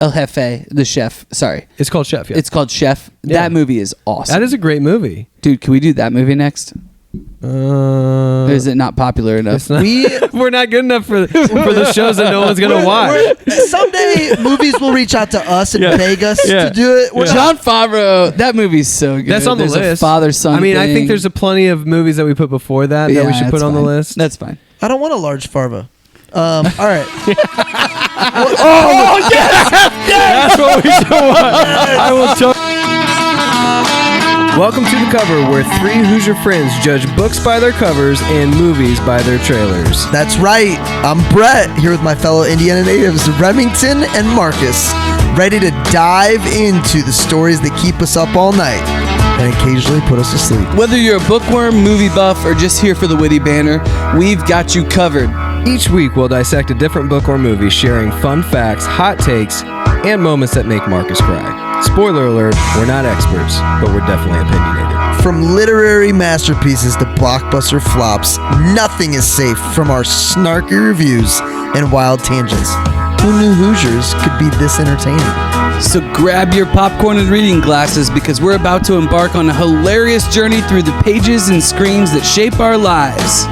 El Jefe, the chef. Sorry. It's called Chef, yeah. It's called Chef. Yeah. That movie is awesome. That is a great movie. Dude, can we do that movie next? Or is it not popular enough? We're not good enough for the shows that no one's going to watch. Someday movies will reach out to us and beg us to do it. John Favreau, that movie's so good. That's on the There's list. A father-son I mean, I thing. think there's plenty of movies that we put before that we should put that's on the fine. list. That's fine. I don't want a large Farva. All right. Oh, yes! That's what we should want. I will tell. Welcome to The Cover, where three Hoosier friends judge books by their covers and movies by their trailers. That's right. I'm Brett, here with my fellow Indiana natives, Remington and Marcus, ready to dive into the stories that keep us up all night and occasionally put us to sleep. Whether you're a bookworm, movie buff, or just here for the witty banner, we've got you covered. Each week, we'll dissect a different book or movie, sharing fun facts, hot takes, and moments that make Marcus cry. Spoiler alert, we're not experts, but we're definitely opinionated. From literary masterpieces to blockbuster flops, nothing is safe from our snarky reviews and wild tangents. Who knew Hoosiers could be this entertaining? So grab your popcorn and reading glasses because we're about to embark on a hilarious journey through the pages and screens that shape our lives.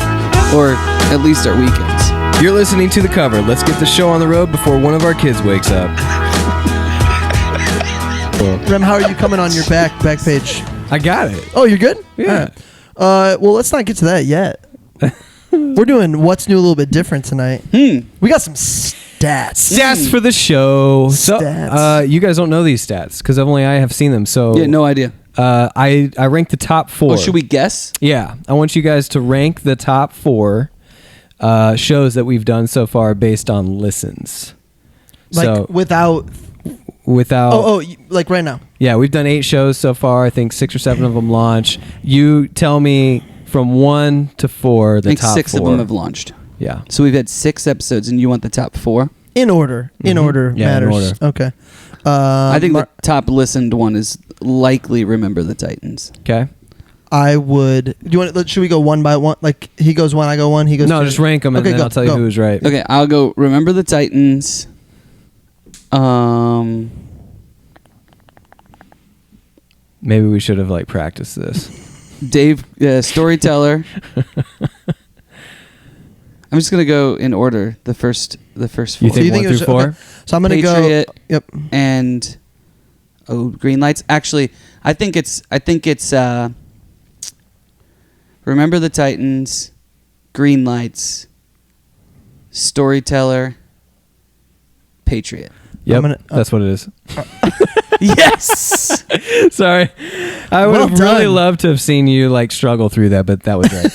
Or at least our weekends. You're listening to The Cover. Let's get the show on the road before one of our kids wakes up. Rem, how are you coming on your back page? I got it. Oh, you're good? Yeah. All right. Well, let's not get to that yet. We're doing what's new a little bit different tonight. We got some stats. Stats for the show. Stats. So, you guys don't know these stats because only I have seen them. So Yeah, no idea. I ranked the top 4. Oh, should we guess? Yeah, I want you guys to rank the top 4 shows that we've done so far based on listens. Like so without. Like right now. Yeah, we've done 8 shows so far. I think 6 or 7 of them launch. You tell me from 1 to 4 the I think top 6 4. of them have launched. Yeah. So we've had 6 episodes, and you want the top 4? In order. In order Yeah, in matters. order. Okay. I think the top listened one is likely Remember the Titans. Okay. I would. Do you want? Should we go one by one? Like he goes 1, I go 1. He goes. No, 2. just rank them and Okay, then go, I'll tell you go. who was right. Okay, I'll go Remember the Titans. Maybe we should have practiced this. Dave, Storyteller. I'm just gonna go in order. The first 4. You think 1 through 4? Okay. So I'm gonna Patriot go. Yep. And Green Lights. Actually, I think it's Remember the Titans, Green Lights, Storyteller, Patriot. Yep, that's what it is. Yes. Sorry. I would Well have really done. loved to have seen you struggle through that, but that was right.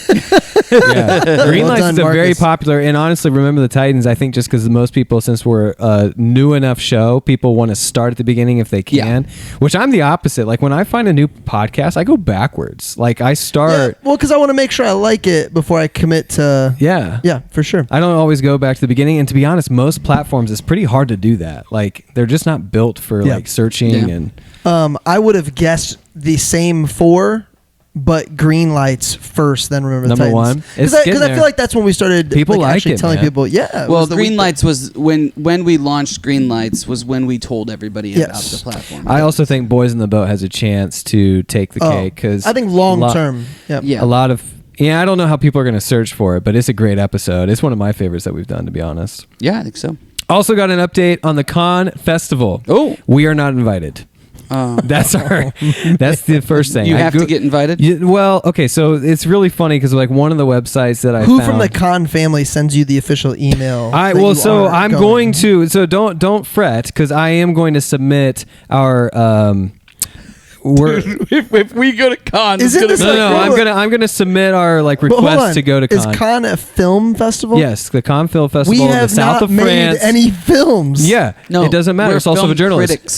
Yeah. Green Well Lights done, is a very Marcus. popular, and honestly, Remember the Titans, I think just because most people, since we're a new enough show, people want to start at the beginning if they can, which I'm the opposite. Like when I find a new podcast, I go backwards. Like I start. Yeah, well, because I want to make sure I like it before I commit to. Yeah. Yeah, for sure. I don't always go back to the beginning, and to be honest, most platforms it's pretty hard to do that. Like they're just not built for searching and. I would have guessed the same 4, but Green Lights first, then Remember the Number Titans. 1. It's Because getting I there. feel like that's when we started People like actually it, telling man. people, yeah. it Well, was the Green week Lights was when we launched Green Lights was when we told everybody Yes. about the platform. I also think Boys in the Boat has a chance to take the cake because I think long term. Yep. Yeah. a lot of I don't know how people are going to search for it, but it's a great episode. It's one of my favorites that we've done, to be honest. Yeah, I think so. Also got an update on the Con Festival. Oh. We are not invited. That's the first thing. You have to get invited? Well, okay, so it's really funny because one of the websites that I Who found, from the Khan family sends you the official email? I'm going to. So don't fret because I am going to submit our. If we go to Con, Isn't this No, I'm gonna submit our But hold request on. to go to Con. Is Con a film festival? Yes, the Cannes Film Festival We in the have south not of made France. any films. Yeah, No, it doesn't matter. we're It's also a film journalist. critics.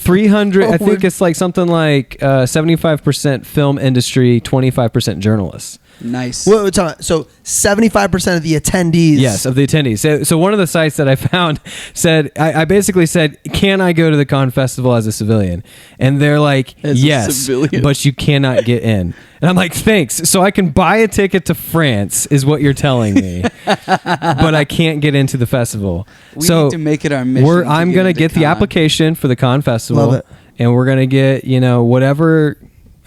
300. Oh, I think it's something like 75% film industry, 25% journalists. Nice. What we're talking about? So 75% of the attendees. Yes, of the attendees. So one of the sites that I found said, I basically said, can I go to the Con Festival as a civilian? And they're like, As a yes, civilian. but you cannot get in. And I'm like, thanks. So I can buy a ticket to France is what you're telling me, but I can't get into the festival. We so need to make it our mission. I'm going to get the application for the Con Festival. Love it. And we're going to get, whatever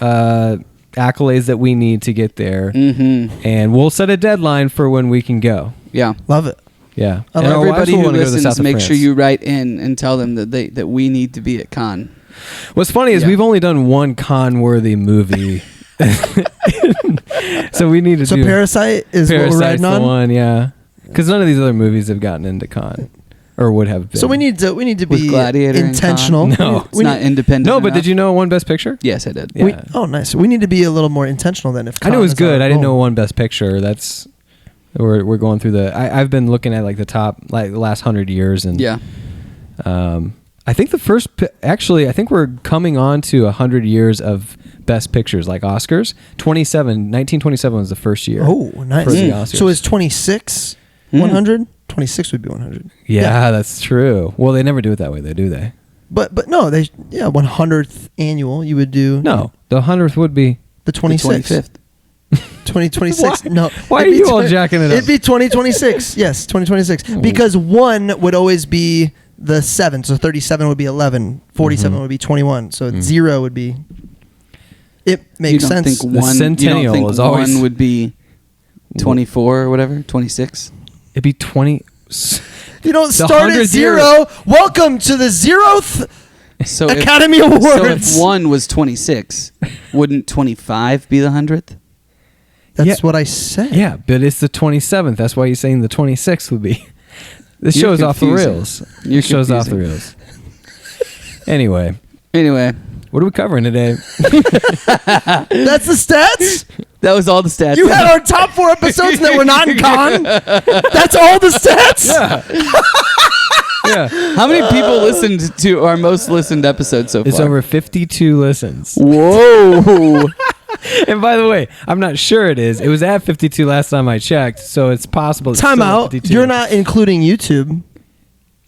accolades that we need to get there. Mm-hmm. And we'll set a dedeline for when we can go. Yeah. Love it. Yeah. I And love our wives Everybody will who wanna go to the listens, south of make sure France. you write in and tell them that we need to be at Con. What's funny is Yeah. we've only done one con-worthy movie. So we need to So do Parasite is what we're Parasite's riding the on. one, yeah. Because none of these other movies have gotten into con. Or would have been. So we need to With be Gladiator and intentional. Con? No. It's not independent. No, but enough. did you know it won Best Picture? Yes, I did. Yeah. Oh, nice. We need to be a little more intentional then. If I knew it Con was is our good. I didn't know it goal. won Best Picture. That's we're going through I've been looking at like the top the last 100 years and Yeah. I think I think we're coming on to 100 years of Best Pictures, like Oscars. 1927 was the first year. Oh, nice. For the Oscars. So is 26 100? 26 would be 100. Yeah, that's true. Well, they never do it that way, though, do they? But no, 100th annual you would do. No, the 100th would be. The 26th. 2026. Why? No. Why it'd are be you all jacking it up? It'd be 2026. Yes, 2026. Because 1 would always be the 7. So 37 would be 11. 47 would be 21. So 0 would be. It makes you don't sense. Think The one, centennial you don't think is always- one would be 24 or whatever? 26? It'd be 20. You don't The start at 100th year. 0. Welcome to the 0th So Academy So Awards. if 1 was 26, wouldn't 25 be the 100th? That's Yeah. what I said. Yeah, but it's the 27th. That's why you're saying the 26th would be. This You're show's off the confusing. rails. You're This show's off the confusing. rails. Anyway, Anyway, what are we covering today? That's the stats? that was all the stats. You had our top 4 episodes that were not in con? That's all the stats? Yeah, How many people listened to our most listened episode so it's far? over 52 listens. Whoa. And by the way, I'm not sure it is. It was at 52 last time I checked, so it's possible. It's Time still out. 52. You're not including YouTube.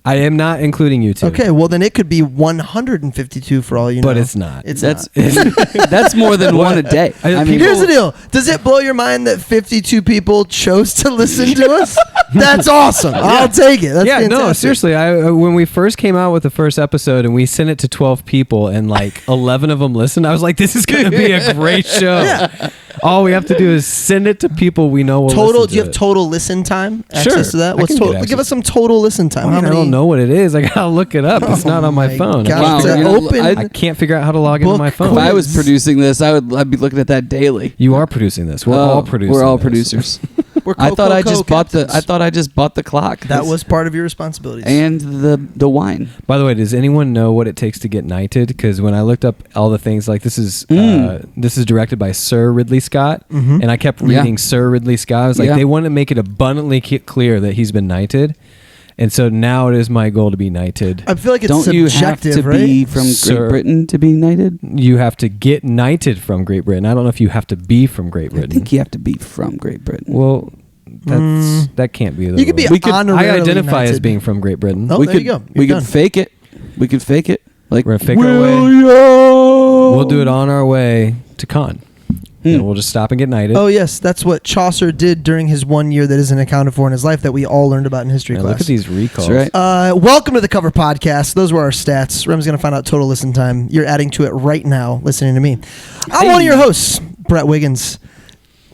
I am not including YouTube. Okay, well then it could be 152 for all you know. But it's not. It's That's not. that's more than one a day. I- I mean, people- Here's the deal. Does it blow your mind that 52 people chose to listen to us? That's awesome. I'll take it. That's yeah, no, fantastic. seriously. When we first came out with the first episode and we sent it to 12 people and like 11 of them listened, I was like, this is going to be a great show. Yeah. All we have to do is send it to people we know will Total. listen Do you to have it. total listen time? Sure. Access to that? I What's can get total? access. Give us some total listen time. I How mean, I many? don't know what it is. I gotta look it up. It's not on my my phone. God. Wow, To you know, open. I can't figure out how to log into Book my if phone. I was quiz. producing this, I'd be looking at that daily. You are producing this. We're all producing. We're all this. producers. We're I thought I Coco just bought the. captains. I thought I just bought the clock. That was part of your responsibilities. and the wine. By the way, does anyone know what it takes to get knighted? Because when I looked up all the things, like this is directed by Sir Ridley Scott, and I kept reading Sir Ridley Scott. I was like, Yeah. they want to make it abundantly clear that he's been knighted, and so now it is my goal to be knighted. I feel like it's Don't you have subjective, to right? be from Sir. Great Britain to be knighted? You have to get knighted from Great Britain. I don't know if you have to be from Great I Britain. think you have to be from Great Britain. Well, that can't be. The You could be rule. honorarily I identify as knighted. being from Great Britain. Oh, we there could you go. we You're could done. fake it. We could fake it. Like We're gonna fake our way. William. We'll do it on our way to con. And we'll just stop and get knighted. Oh yes, that's what Chaucer did during his 1 year that isn't accounted for in his life that we all learned about in history Now class. look at these recalls. That's right. Welcome to the Cover Podcast. Those were our stats. Rem's going to find out total listen time. You're adding to it right now, listening to me. I'm one of your hosts, Brett Wiggins.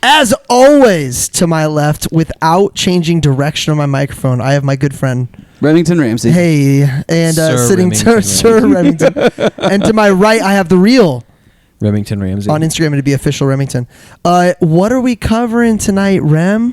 As always, to my left, without changing direction on my microphone, I have my good friend. Remington Ramsey. Hey, and Sir sitting Remington Sir Remington, and to my right, I have the real Remington Ramsey. on Instagram to be official Remington. What are we covering tonight, Rem?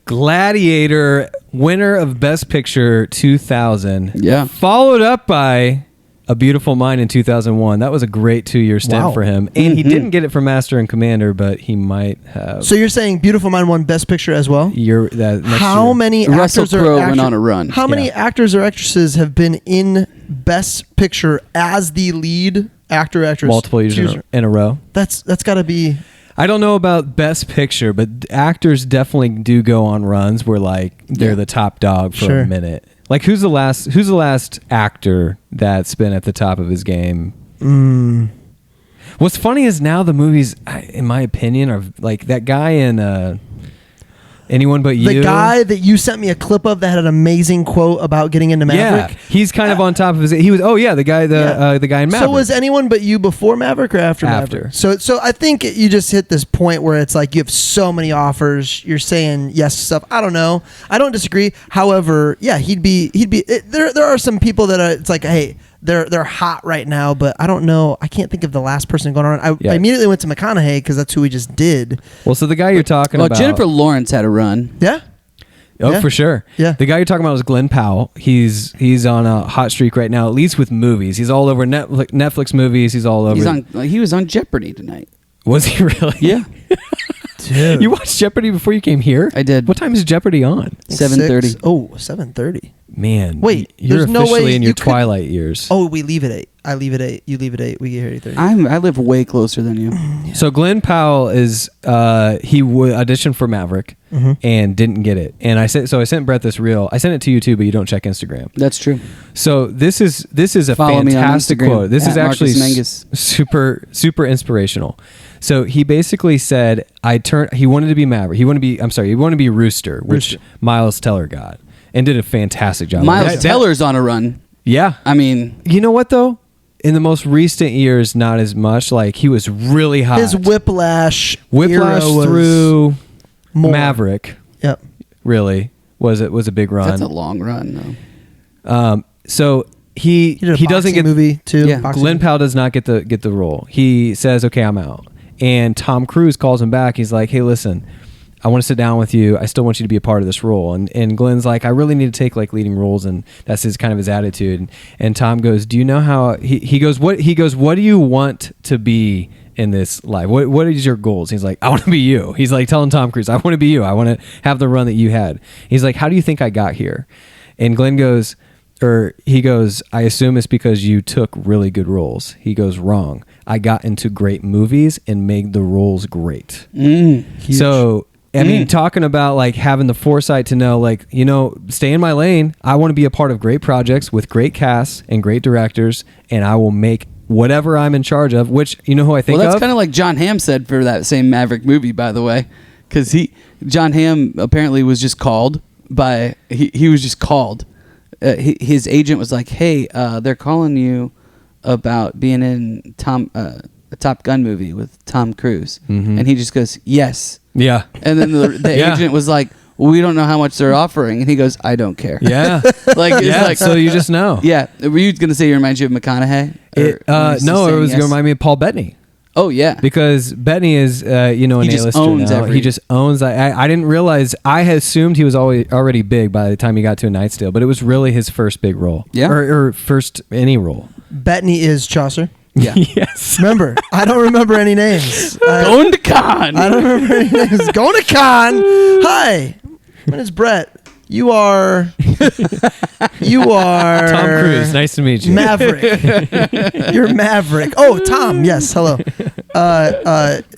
Gladiator, winner of Best Picture 2000. Yeah. Followed up by A Beautiful Mind in 2001. That was a great 2-year stint Wow. for him. And he didn't get it for Master and Commander, but he might have. So you're saying Beautiful Mind won Best Picture as well? Next How year. many Russell actors Crowe or went on a run. How many Yeah. actors or actresses have been in Best Picture as the lead actor actress? Multiple years Choose- in a row. That's got to be I don't know about Best Picture, but actors definitely do go on runs where like they're the top dog for a minute. Like who's the last actor that's been at the top of his game? What's funny is now the movies, in my opinion, are like that guy in Anyone But You. The guy that you sent me a clip of that had an amazing quote about getting into Maverick. Yeah, he's kind of on top of his. He was. Oh yeah, the guy in Maverick. So was Anyone But You before Maverick or after Maverick? So I think you just hit this point where it's like you have so many offers. You're saying yes to stuff. I don't know. I don't disagree. However, yeah, he'd be. There are some people that are. It's like, hey, they're hot right now, but I don't know. I can't think of the last person going on. I immediately went to McConaughey because that's who we just did. Well, so the guy you're talking about. Jennifer Lawrence had a run. Yeah. Oh, yeah. for sure. Yeah. The guy you're talking about is Glenn Powell. He's on a hot streak right now, at least with movies. He's all over Netflix movies. He's all over. He was on Jeopardy tonight. Was he really? Yeah. Dude. You watched Jeopardy before you came here? I did. What time is Jeopardy on? 7:30. Oh, 7:30. Man. Wait, you're there's no officially way in your you could- twilight years. Oh, we leave at 8. I leave at 8. You leave at 8. We get here at 8:30. I live way closer than you. So Glenn Powell is he auditioned for Maverick and didn't get it. And I sent Brett this reel. I sent it to you too, but you don't check Instagram. That's true. So this is a Follow me on fantastic Instagram, quote. This is at actually Marcus Manges. super inspirational. So he basically said he wanted to be Maverick. He wanted to be Rooster, which Miles Teller got and did a fantastic job. Miles Teller's on a run. Yeah. I mean, you know what though? In the most recent years, not as much. Like he was really hot. His Whiplash Whiplash era was through more. Maverick. Yep. Really was a big run. that's a long run though. So he He did a doesn't boxing get movie too. Yeah. Boxing Glenn movie. Powell does not get the role. He says, "Okay, I'm out." And Tom Cruise calls him back. He's like, "Hey, listen, I want to sit down with you. I still want you to be a part of this role." And Glenn's like, "I really need to take like leading roles," and that's his attitude. And Tom goes, "Do you know how?" He goes, "What do you want to be in this life? What is your goals?" He's like, "I want to be you." He's like telling Tom Cruise, "I want to be you. I want to have the run that you had." He's like, "How do you think I got here?" And Glenn goes, he goes, "I assume it's because you took really good roles." He goes, "Wrong. I got into great movies and made the roles great." So, I mean, talking about like having the foresight to know, like, stay in my lane. I want to be a part of great projects with great casts and great directors, and I will make whatever I'm in charge of, which, you know who I think Well, that's of? kind of like John Hamm said for that same Maverick movie, by the way, because John Hamm apparently was just called by he was just called. His agent was like, "Hey, they're calling you about being in a Top Gun movie with Tom Cruise," and he just goes, "Yes." Yeah. And then the Yeah. agent was like, "Well, we don't know how much they're offering," and he goes, "I don't care." Yeah. Like, So you just know. yeah. Were you gonna say it reminds you of McConaughey? No, it was going to remind me of Paul Bettany. Oh yeah. Because Bettany is, an He just A-lister owns now. He just owns. I didn't realize. I had assumed he was already big by the time he got to A Knight's Tale, but it was really his first big role. Yeah. Or first any role. Bettany is Chaucer. Yeah. Yes. Remember, I don't remember any names. Going to con. I don't remember any names. Going to con. Hi, my name is Brett. You are Tom Cruise. Nice to meet you. Maverick. You're Maverick. Oh, Tom. Yes. Hello.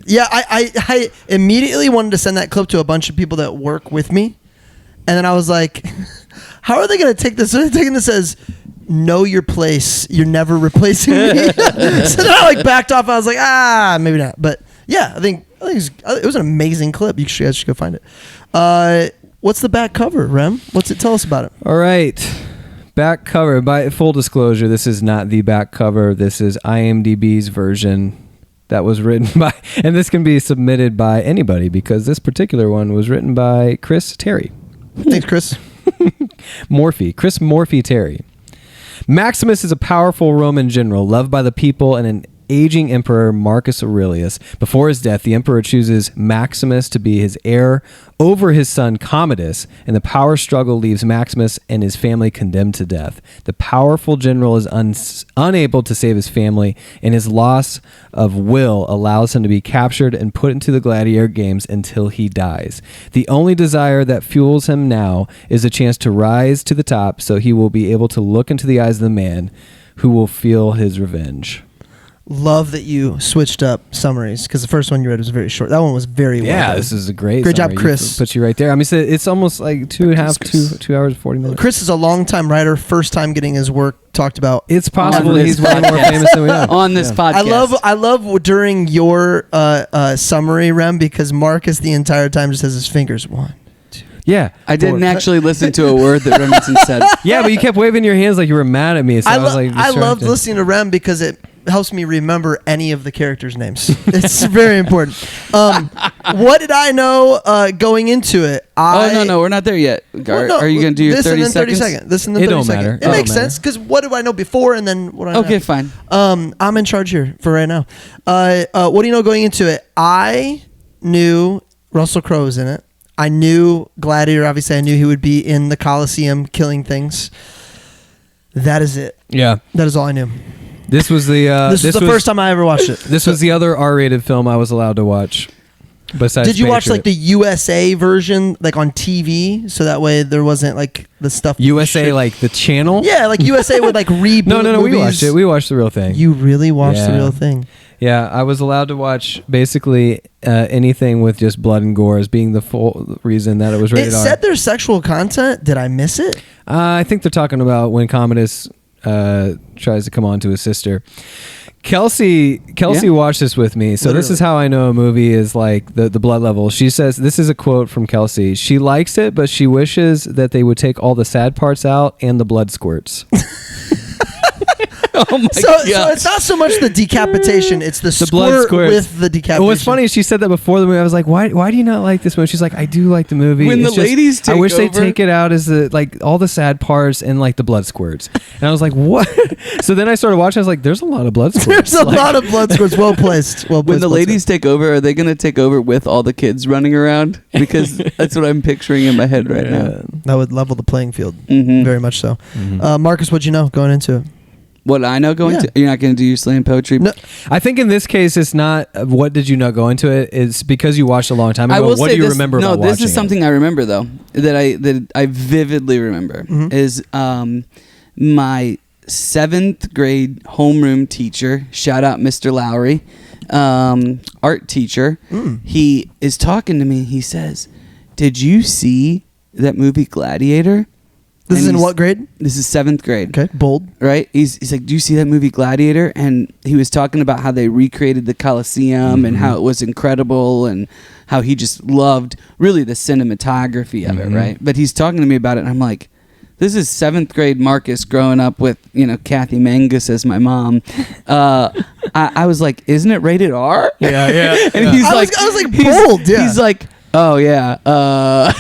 Yeah. I immediately wanted to send that clip to a bunch of people that work with me, and then I was like, "How are they going to take this? They're taking this as know your place. You're never replacing me." So then I backed off. I was like, maybe not. But yeah, I think it was an amazing clip. You guys should go find it. What's the back cover, Rem? Tell us about it. All right. Back cover. By full disclosure, this is not the back cover. This is IMDb's version that was written by, and this can be submitted by anybody because this particular one was written by Chris Terry. Thanks, Chris. Chris Morphy Terry. Maximus is a powerful Roman general loved by the people and an aging emperor Marcus Aurelius. Before his death, the emperor chooses Maximus to be his heir over his son Commodus, and the power struggle leaves Maximus and his family condemned to death. The powerful general is unable to save his family, and his loss of will allows him to be captured and put into the Gladiator games until he dies. The only desire that fuels him now is a chance to rise to the top, so he will be able to look into the eyes of the man who will feel his revenge. love that you switched up summaries because the first one you read was very short. That one was very well Yeah, done. this is a great job, summary. Chris. Puts you right there. I mean, it's almost like 2 hours, 40 minutes. Chris is a longtime writer, first time getting his work talked about. It's possible On he's this way more podcast. famous than we are. On this podcast. I love during your summary, Rem, because Marcus the entire time just has his fingers. 1, 2. Yeah, I didn't 4. actually listen to a word that Remington said. Yeah, but you kept waving your hands like you were mad at me. So I was like, I loved distracted. listening to Rem because it helps me remember any of the characters' names. It's very important. What did I know going into it? No, we're not there yet. Are you going to do your this 30 and then 30 seconds? seconds? This and then It 30 don't seconds. matter. It It makes don't sense because what do I know before and then what do I know Okay, after? fine. I'm in charge here for right now. What do you know going into it? I knew Russell Crowe was in it. I knew Gladiator. Obviously, I knew he would be in the Coliseum killing things. That is it. Yeah, That is all I knew. this was the This was the first time I ever watched it. This was the other R-rated film I was allowed to watch. Besides, Did you watch like the Patriot. USA version, like on TV, so that way there wasn't like the stuff USA like the channel? Yeah, like USA would like reboot. No, movies. we watched it. We watched the real thing. You really watched the Yeah. real thing. Yeah, I was allowed to watch basically anything with just blood and gore as being the full reason that it was rated It R. said there's sexual content. Did I miss it? I think they're talking about when Commodus tries to come on to his sister. Kelsey watched this with me, so this Literally. is how I know a movie is like the blood level. She says, this is a quote from Kelsey. She likes it, but she wishes that they would take all the sad parts out and the blood squirts. Oh my So god! it's not so much the decapitation; it's the blood squirt squirts. with the decapitation. What's funny is she said that before the movie. I was like, why do you not like this movie? She's like, I do like the movie. When It's the just- ladies take I wish they over- take it out as the like all the sad parts and like the blood squirts. And I was like, what? So then I started watching. I was like, there's a lot of blood squirts. There's a Like, lot of blood squirts. Well placed. Well placed. When the ladies take over, are they going to take over with all the kids running around? Because that's what I'm picturing in my head right now. that would level the playing field. Mhm. Very much so. Mhm. Marcus, what'd you know going into it? What I know going Yeah. to, you're not going to do your slam poetry. No. I think in this case, it's not what did you not go into it. It's because you watched a long time ago. I will What say do you this, remember no, about this watching is something I remember though that I vividly remember Mhm. is my 7th grade homeroom teacher. Shout out Mr. Lowry, art teacher. Mm. He is talking to me. He says, "Did you see that movie Gladiator?" This And is in he's- what grade? This is 7th grade. Okay, bold. Right? He's like, "Do you see that movie Gladiator?" And he was talking about how they recreated the Coliseum and how it was incredible and how he just loved really the cinematography of it, right? But he's talking to me about it and I'm like, this is 7th grade Marcus growing up with, Kathy Manges as my mom. I was like, "Isn't it rated R?" Yeah, yeah. And he's I like, was like, he's- bold, yeah. He's like, "Oh yeah." Well,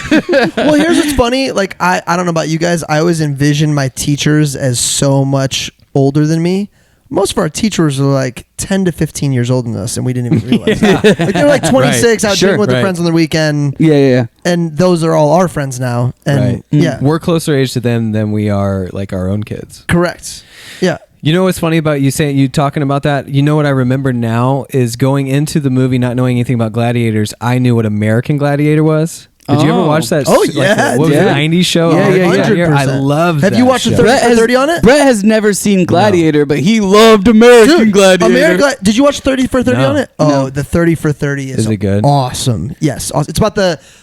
here's what's funny. Like, I don't know about you guys. I always envision my teachers as so much older than me. Most of our teachers are like 10 to 15 years older than us, and we didn't even realize that. Like, they're like 26, out Sure, drinking with their right. friends on the weekend, yeah. and those are all our friends now. And Right. yeah, We're closer age to them than we are like our own kids. correct. Yeah. You know what's funny about you talking about that? You know what I remember now is going into the movie not knowing anything about gladiators. I knew what American Gladiator was. Did you ever Oh. watch that? Oh, like, yeah, what was it, yeah. 90s show? Yeah, yeah, yeah. 100%. I loved Have that you watched the show. 30 for 30 on it? Brett has never seen Gladiator, but he loved American Gladiator. Did you watch 30 for 30 No. on it? Oh, No. the 30 for 30 is it good? awesome. Yes. It's about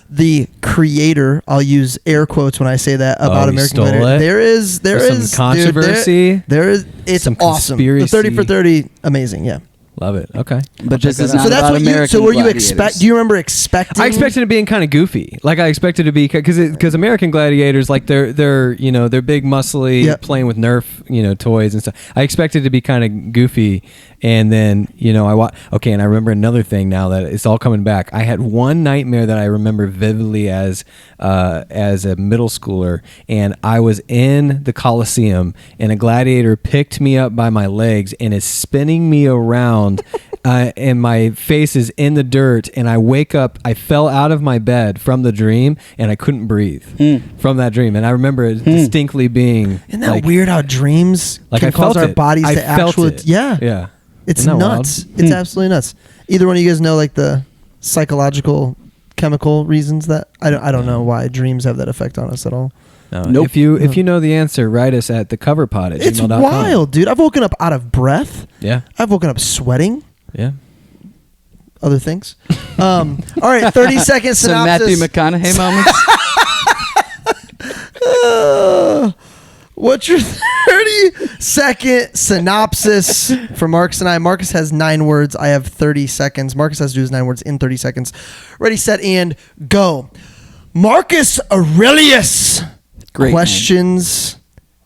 the creator. I'll use air quotes when I say that about you American stole Gladiator. it? There is There's some controversy? Dude, there is. It's Some awesome. The conspiracy. 30 for 30, amazing. Yeah. Love it. Okay. But this is that not So that's about what American you. So were you gladiators. expect? Do you remember expecting? I expected it being kind of goofy. Like I expected to be because American Gladiators, like they're they're big muscly Yep. playing with Nerf toys and stuff. I expected to be kind of goofy, and then okay. And I remember another thing now that it's all coming back. I had one nightmare that I remember vividly as a middle schooler, and I was in the Coliseum, and a gladiator picked me up by my legs and is spinning me around. And my face is in the dirt, and I wake up. I fell out of my bed from the dream, and I couldn't breathe from that dream. And I remember it distinctly being. Isn't that like, weird how dreams Like can I cause felt our it. bodies I to felt actually? it. Yeah. Yeah. It's Isn't that wild? nuts. It's absolutely nuts. Either one of you guys know like the psychological chemical reasons that I don't know why dreams have that effect on us at all. Nope. If you know the answer, write us at thecoverpod at It's gmail.com. wild, dude. I've woken up out of breath. Yeah. I've woken up sweating. Yeah. Other things. All right, 30-second Some Matthew synopsis. McConaughey moments. What's your 30-second synopsis for Marcus and I? Marcus has 9 words. I have 30 seconds. Marcus has to do his 9 words in 30 seconds. Ready, set, and go. Marcus Aurelius Great questions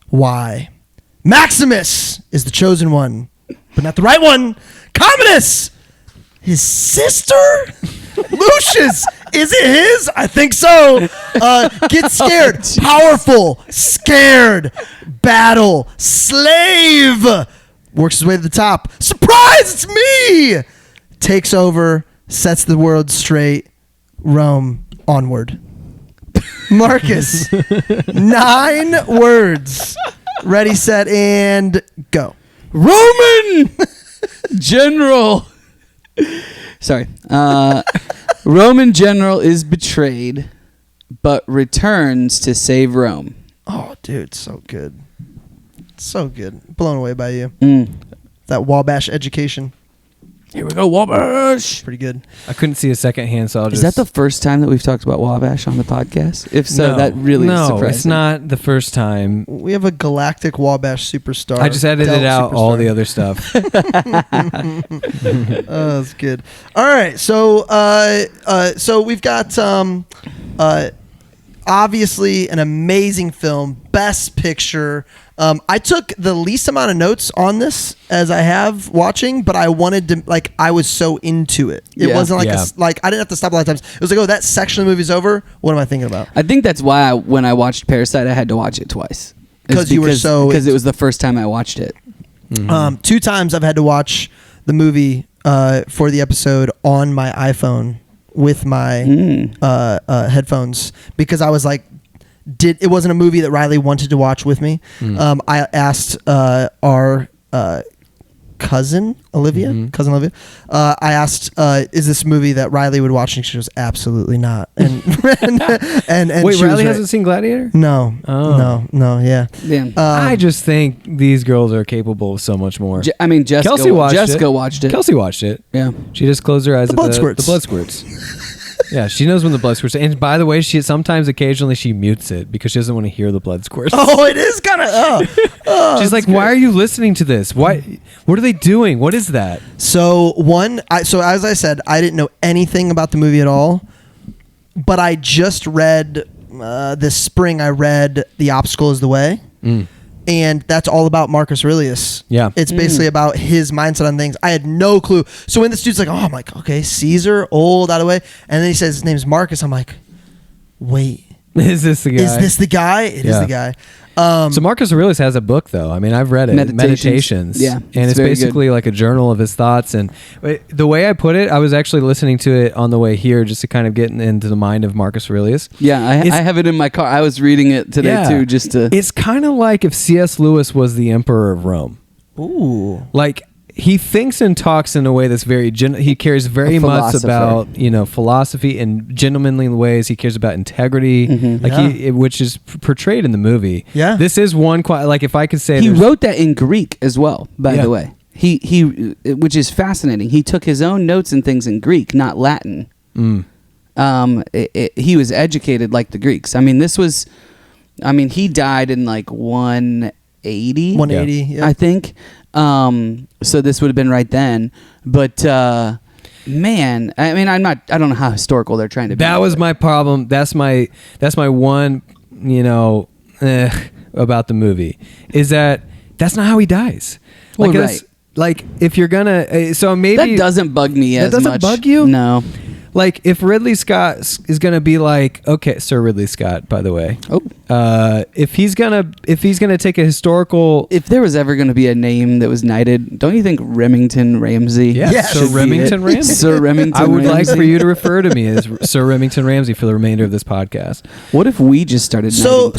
why. Maximus is the chosen one, but not the right one. Commodus, his sister? Lucius, is it his? I think so. Get scared. Powerful. Scared. Battle. Slave. Works his way to the top. Surprise, it's me. Takes over. Sets the world straight. Rome. Onward. Marcus. 9 words. Ready, set, and go. Roman general. Sorry. Roman general is betrayed, but returns to save Rome. Oh, dude, so good. So good. Blown away by you. Mm. That Wabash education. Here we go, Wabash. Pretty good. I couldn't see a second hand, so I'll Is just... that the first time that we've talked about Wabash on the podcast? If so, that really is surprising. No, it's not the first time. We have a galactic Wabash superstar. I just edited out all the other stuff. Oh, that's good. All right, so we've got obviously an amazing film, Best Picture. I took the least amount of notes on this as I have watching, but I wanted to, I was so into it. It wasn't like I didn't have to stop a lot of times. It was like, oh, that section of the movie's over. What am I thinking about? I think that's why when I watched Parasite, I had to watch it twice. Because you were so... Because it was the first time I watched it. Mm-hmm. 2 times I've had to watch the movie for the episode on my iPhone with my headphones because I was like, it wasn't a movie that Riley wanted to watch with me. I asked our cousin Olivia. I asked, "Is this a movie that Riley would watch?" And she goes, "Absolutely not." And Wait, she Riley hasn't seen Gladiator? No, no, yeah. I just think these girls are capable of so much more. Jessica watched it. Kelsey watched it. Yeah, she just closed her eyes the at blood the blood squirts. Yeah, she knows when the blood squirts. And by the way, occasionally she mutes it because she doesn't want to hear the blood squirts. Oh, it is kind of. She's like, "Why are you listening to this? What are they doing? What is that?" So as I said, I didn't know anything about the movie at all, but I just read this spring. I read "The Obstacle Is the Way." And that's all about Marcus Aurelius. Yeah. It's basically about his mindset on things. I had no clue. So when this dude's like, oh, I'm like, okay, Caesar, old, out of the way. And then he says his name's Marcus. I'm like, wait. Is this the guy? Is this the guy? It is the guy. So Marcus Aurelius has a book, though. I mean, I've read it. Meditations. Yeah. And it's basically like a journal of his thoughts. And the way I put it, I was actually listening to it on the way here just to kind of get into the mind of Marcus Aurelius. Yeah, I have it in my car. I was reading it today, too, just to... It's kind of like if C.S. Lewis was the emperor of Rome. Ooh. Like... He thinks and talks in a way that's very he cares very much about philosophy in gentlemanly ways. He cares about integrity, which is portrayed in the movie. Yeah, this is one like if I could say he wrote that in Greek as well. By the way, he which is fascinating. He took his own notes and things in Greek, not Latin. He was educated like the Greeks. I mean, he died in like 180. 180, I think. So this would have been right then, but man, I mean, I don't know how historical they're trying to be. That was my problem. That's my one, about the movie is that's not how he dies. Like, well, right. Like if you're gonna, so maybe that doesn't bug me as much. That doesn't bug you? No. Like if Ridley Scott is gonna be like, okay, Sir Ridley Scott, by the way. If he's gonna take a historical, if there was ever gonna be a name that was knighted, don't you think Remington Ramsey? Yeah, Sir Remington Ramsey. Sir Remington. I would Ramsey. like for you to refer to me as Sir Remington Ramsey for the remainder of this podcast. What if we just started? So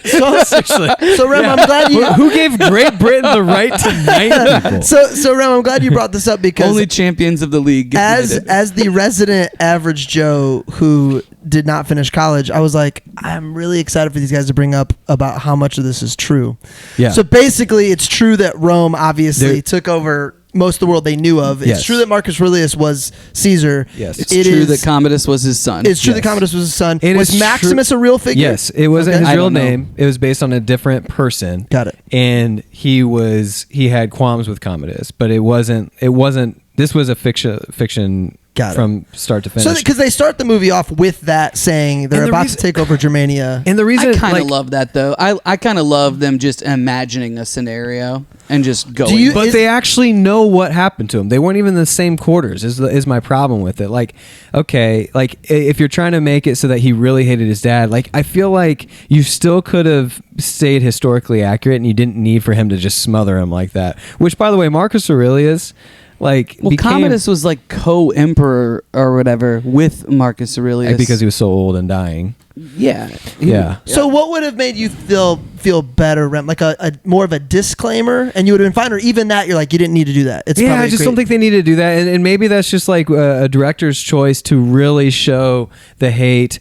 So Rem, I'm glad you. Who gave Great Britain the right to knight people? So Rem, I'm glad you brought this up because only champions of the league get knighted. as the resident average Joe who did not finish college, I was like, I'm really excited for these guys to bring up about how much of this is true. Yeah. So basically, it's true that Rome obviously took over most of the world they knew of. It's true that Marcus Aurelius was Caesar. Yes. It's true that Commodus was his son. It's true that Commodus was his son. It Was is Maximus a real figure? Yes, it wasn't Okay. his I real don't know. name. It was based on a different person. Got it. And he had qualms with Commodus, but it wasn't. This was a fiction Got it. from start to finish. So because they start the movie off with that saying they're And the about reason- to take over Germania. and the reason I kind of like, love that though. I kind of love them just imagining a scenario and just going. you- But is- they actually know what happened to him. They weren't even in the same quarters. Is my problem with it? Like, okay, like if you're trying to make it so that he really hated his dad, like I feel like you still could have stayed historically accurate, and you didn't need for him to just smother him like that. Which, by the way, Marcus Aurelius, like, well, Commodus was like co-emperor or whatever with Marcus Aurelius because he was so old and dying. Yeah. Yeah. So what would have made you feel better, Rem? Like a more of a disclaimer, and you would have been fine, or even that you're like you didn't need to do that. It's Yeah, probably I just great. don't think they need to do that, and maybe that's just like a director's choice to really show the hate.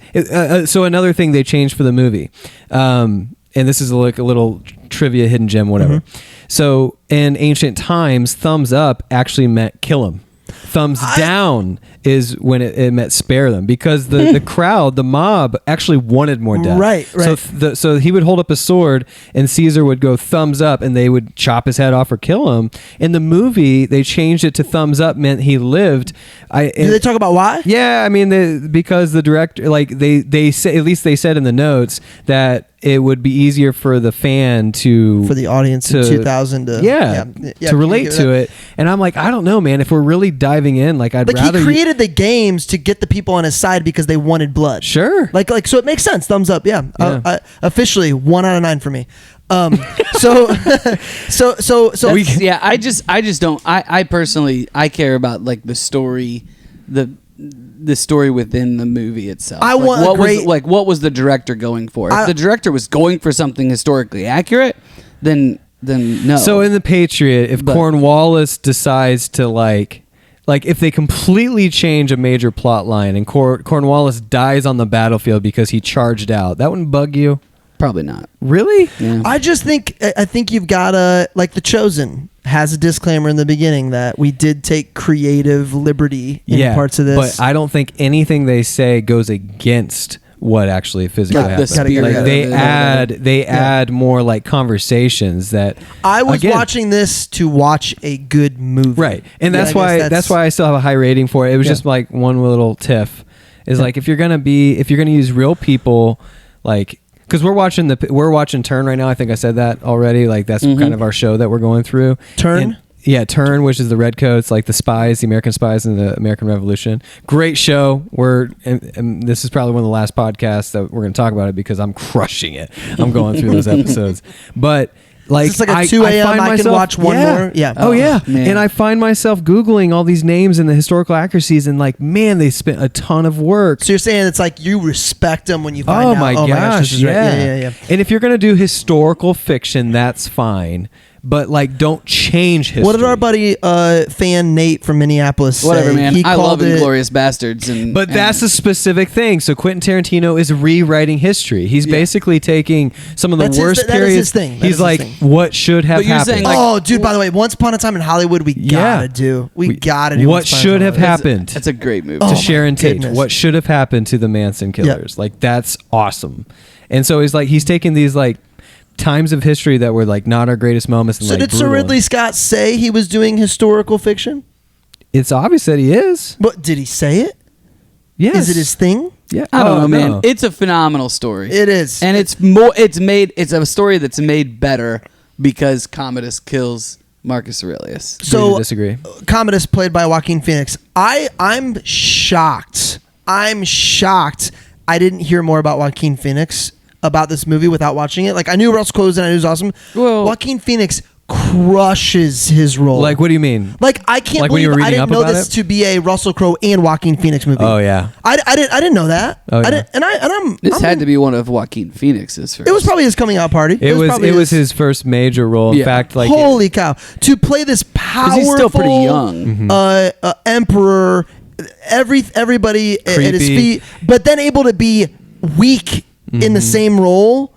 So another thing they changed for the movie, and this is like a little trivia hidden gem, whatever. Mm-hmm. So in ancient times, thumbs up actually meant kill him. Thumbs down is when it meant spare them, because the crowd, the mob, actually wanted more death. Right. So he would hold up a sword, and Caesar would go thumbs up, and they would chop his head off or kill him. In the movie, they changed it to thumbs up meant he lived. Did they talk about why? Yeah, I mean, because the director, like they say, at least they said in the notes that it would be easier for the fan For the audience in 2000 to to relate to it. And I'm like, I don't know, man. If we're really diving in, like I'd Like rather he created the games to get the people on his side because they wanted blood. Sure. Like so it makes sense. Thumbs up. Yeah. Officially 1 out of 9 for me. Yeah, I just don't. I personally care about like the story, the story within the movie itself. I want what was the director going for? If the director was going for something historically accurate, then no. So in The Patriot, if Cornwallis decides to like if they completely change a major plot line and Cornwallis dies on the battlefield because he charged out, that wouldn't bug you? Probably not. Really? Yeah. I think you've got to, like The Chosen has a disclaimer in the beginning that we did take creative liberty in parts of this. But I don't think anything they say goes against what actually physically happens. They add more like conversations that I was watching this to watch a good movie. Right. And that's why I still have a high rating for it. It was just like one little tiff is like if you're going to use real people, like, because we're watching Turn right now. I think I said that already. Like that's kind of our show that we're going through. Turn? Turn, which is the redcoats, like the spies, the American spies in the American Revolution. Great show. And this is probably one of the last podcasts that we're going to talk about it because I'm crushing it. I'm going through those episodes. But like, it's like a 2 a.m. I can watch one more. Yeah. Oh, yeah. Man. And I find myself Googling all these names and the historical accuracies, and like, man, they spent a ton of work. So you're saying it's like you respect them when you find out. Oh my gosh, this is right. Yeah. And if you're going to do historical fiction, that's fine. But like, don't change history. What did our buddy fan Nate from Minneapolis say? Whatever, man. I love it Inglourious Bastards. But that's a specific thing. So Quentin Tarantino is rewriting history. He's basically taking some of the worst periods. That is his thing. He's like, what should have happened? saying, like, oh, dude, by the way, Once Upon a Time in Hollywood, we gotta do. We gotta do. What should have happened That's a great movie. to Sharon Tate. goodness. What should have happened to the Manson killers? Like, that's awesome. And so he's taking these like times of history that were like not our greatest moments. And, So like, did Sir brutal. Ridley Scott say he was doing historical fiction? It's obvious that he is. But did he say it? Yes. Is it his thing? Yeah. I don't know, man. No. It's a phenomenal story. It is. And it's a story that's made better because Commodus kills Marcus Aurelius. So disagree. Commodus played by Joaquin Phoenix. I'm shocked. I didn't hear more about Joaquin Phoenix about this movie without watching it. Like I knew Russell Crowe and I knew it was awesome. Well- Joaquin Phoenix crushes his role. Like, what do you mean? Like, I can't Like when you believe were I reading didn't up know about this it? to be a Russell Crowe and Joaquin Phoenix movie. Oh yeah. I didn't know that. Oh, yeah. This had to be one of Joaquin Phoenix's first. It was probably his coming out party. It was his first major role. In Yeah. fact, like Holy cow! To play this 'Cause powerful, he's still pretty young. emperor, everybody at his Creepy. feet, but then able to be weak in the same role.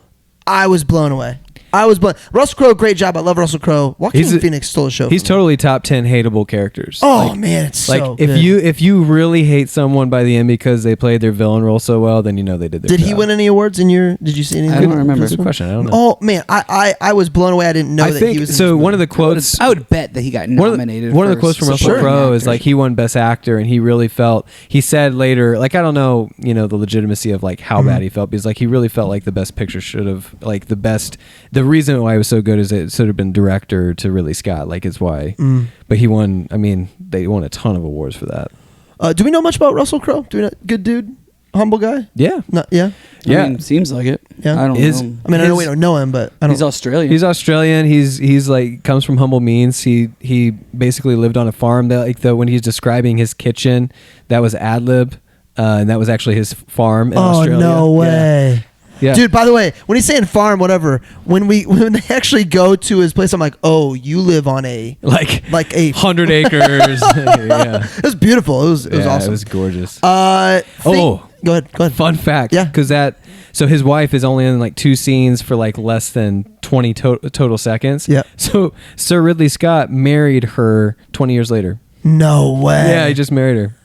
I was blown away. Russell Crowe, great job. I love Russell Crowe. Joaquin Phoenix stole the show. He's for me. totally top 10 hateable characters. Oh man, it's like so if good. you really hate someone by the end because they played their villain role so well, then you know they did their Did job. he win any awards in your? Did you see any? I don't remember. Good question. I don't know. Oh man, I was blown away. I didn't know I that think he was. In so. this One of movie. the quotes. I would bet that he got One nominated. of the quotes from Russell Supporting Crowe is actor. like he won Best Actor, and he really felt. He said later, like I don't know, the legitimacy of like how bad he felt, because like he really felt like the Best Picture should have like the best. The reason why it was so good is it should have been director to Ridley Scott, like it's why. But he won. I mean, they won a ton of awards for that. Do we know much about Russell Crowe? Do we know? Good dude, humble guy. Yeah, Yeah. yeah. I mean, seems like it. Yeah. I don't Is- know. I mean, I know we don't know him, but I don't. He's Australian. He's Australian. He's like comes from humble means. He basically lived on a farm. That like when he's describing his kitchen, that was ad lib, and that was actually his farm in Australia. no way. Yeah. Dude, by the way, when he's saying farm, whatever, when they actually go to his place, I'm like, oh, you live on a like a 100 acres. Yeah, It was beautiful. It was awesome. It was gorgeous. Go ahead. Fun fact. Yeah. Because so his wife is only in like 2 scenes for like less than 20 total seconds. Yeah. So Sir Ridley Scott married her 20 years later. No way. Yeah, he just married her.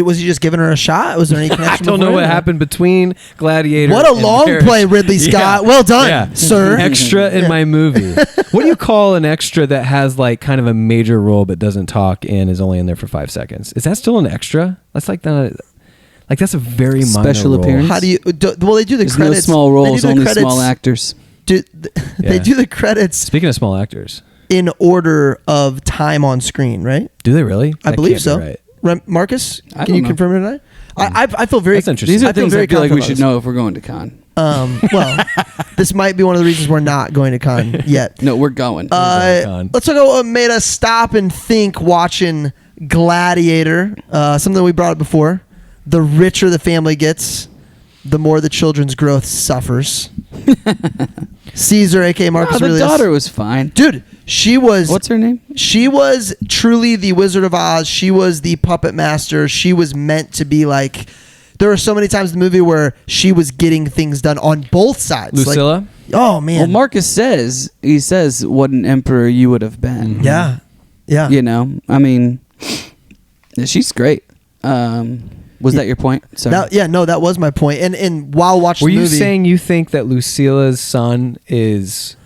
Was he just giving her a shot? Was there any I connection? don't know what beforehand? happened between Gladiator. What a and long marriage. play, Ridley Scott. Yeah. Well done, Yeah. sir. Extra in my movie. What do you call an extra that has like kind of a major role but doesn't talk and is only in there for 5 seconds? Is that still an extra? That's like that's a very minor Special role. appearance? How do you? Well, they do the There's credits. no small They do roles, the only credits- small actors. They Yeah. do the credits Speaking of small actors, in order of time on screen, right? do they really? I That believe can't so. be right. Marcus, I can don't you know. confirm it tonight? I feel very. That's interesting. These are I feel things very I feel like we confident should about know if we're going to con. this. Well, this might be one of the reasons we're not going to con yet. No, we're going. Let's talk about what made us stop and think watching Gladiator. Something we brought up before. The richer the family gets, the more the children's growth suffers. Caesar, aka Marcus the Aurelius. daughter was fine. Dude, she was. What's her name? She was truly the Wizard of Oz. She was the puppet master. She was meant to be like. There were so many times in the movie where she was getting things done on both sides. Lucilla? Like, oh man. Well, Marcus says what an emperor you would have been. Yeah. Yeah. You know, I mean, she's great. Was that your point? Sorry. No, that was my point. And while watching Were the you movie, saying you think that Lucilla's son is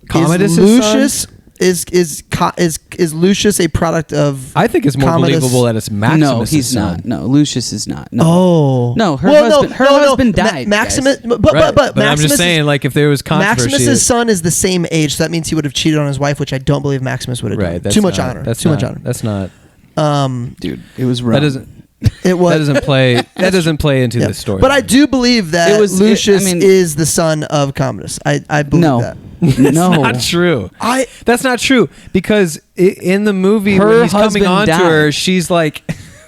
Commodus' Lucius son? is Lucius a product of? I think it's more Commodus? believable that it's Maximus' No, he's son. not. No, Lucius is not. No. Oh No, her Well, husband. Her husband died. Maximus, guys. but Right. but I'm Maximus just saying, like, if there was controversy, Maximus's son is the same age, so that means he would have cheated on his wife, which I don't believe Maximus would have right? done. That's Too much not- honor. That's Too not, much honor. That's not. Dude, it was wrong. That doesn't. It was. That doesn't play. That doesn't play into Yeah. the story. But I do believe that It was- Lucius I mean- is the son of Commodus. I believe No. that. That's No. not true. I That's not true because in the movie Her when he's coming husband on to died. her, she's like,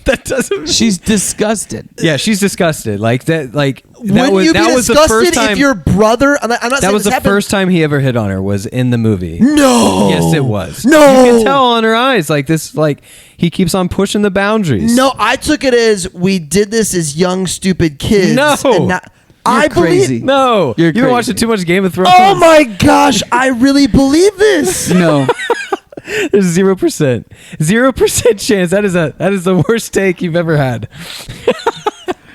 that doesn't. She's disgusted. Yeah, she's disgusted. Like that. Like that wouldn't was you be that was the disgusted first time. if your brother? I'm not That saying was this the happened. first time he ever hit on her. Was in the movie. No. Yes, it was. No. You can tell on her eyes. Like this. Like he keeps on pushing the boundaries. No, I took it as we did this as young, stupid kids. No. and not, I crazy. believe. No, You're you've been crazy. watching too much Game of Thrones. Oh my gosh! I really believe this. No. There's 0%. 0% chance. That is the worst take you've ever had.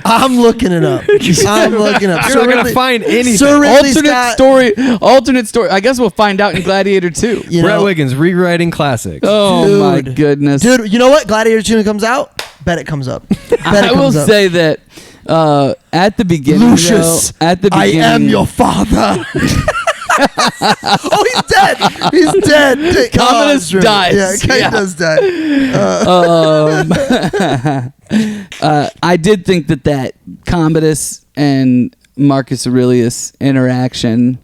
I'm looking it up. I'm looking up. You're not gonna find anything. Sir Ridley Alternate Scott, story. Alternate story. I guess we'll find out in Gladiator 2. You Brett know, Wiggins rewriting classics. Oh my Dude. goodness. dude. You know what? Gladiator 2 comes out. Bet it comes up. Bet it I will comes up. say that at the beginning, Lucius, though, at the I beginning, am your father. Oh, he's dead. He's dead. Commodus true. dies. Yeah, kind Yeah. of does die. I did think that Commodus and Marcus Aurelius interaction,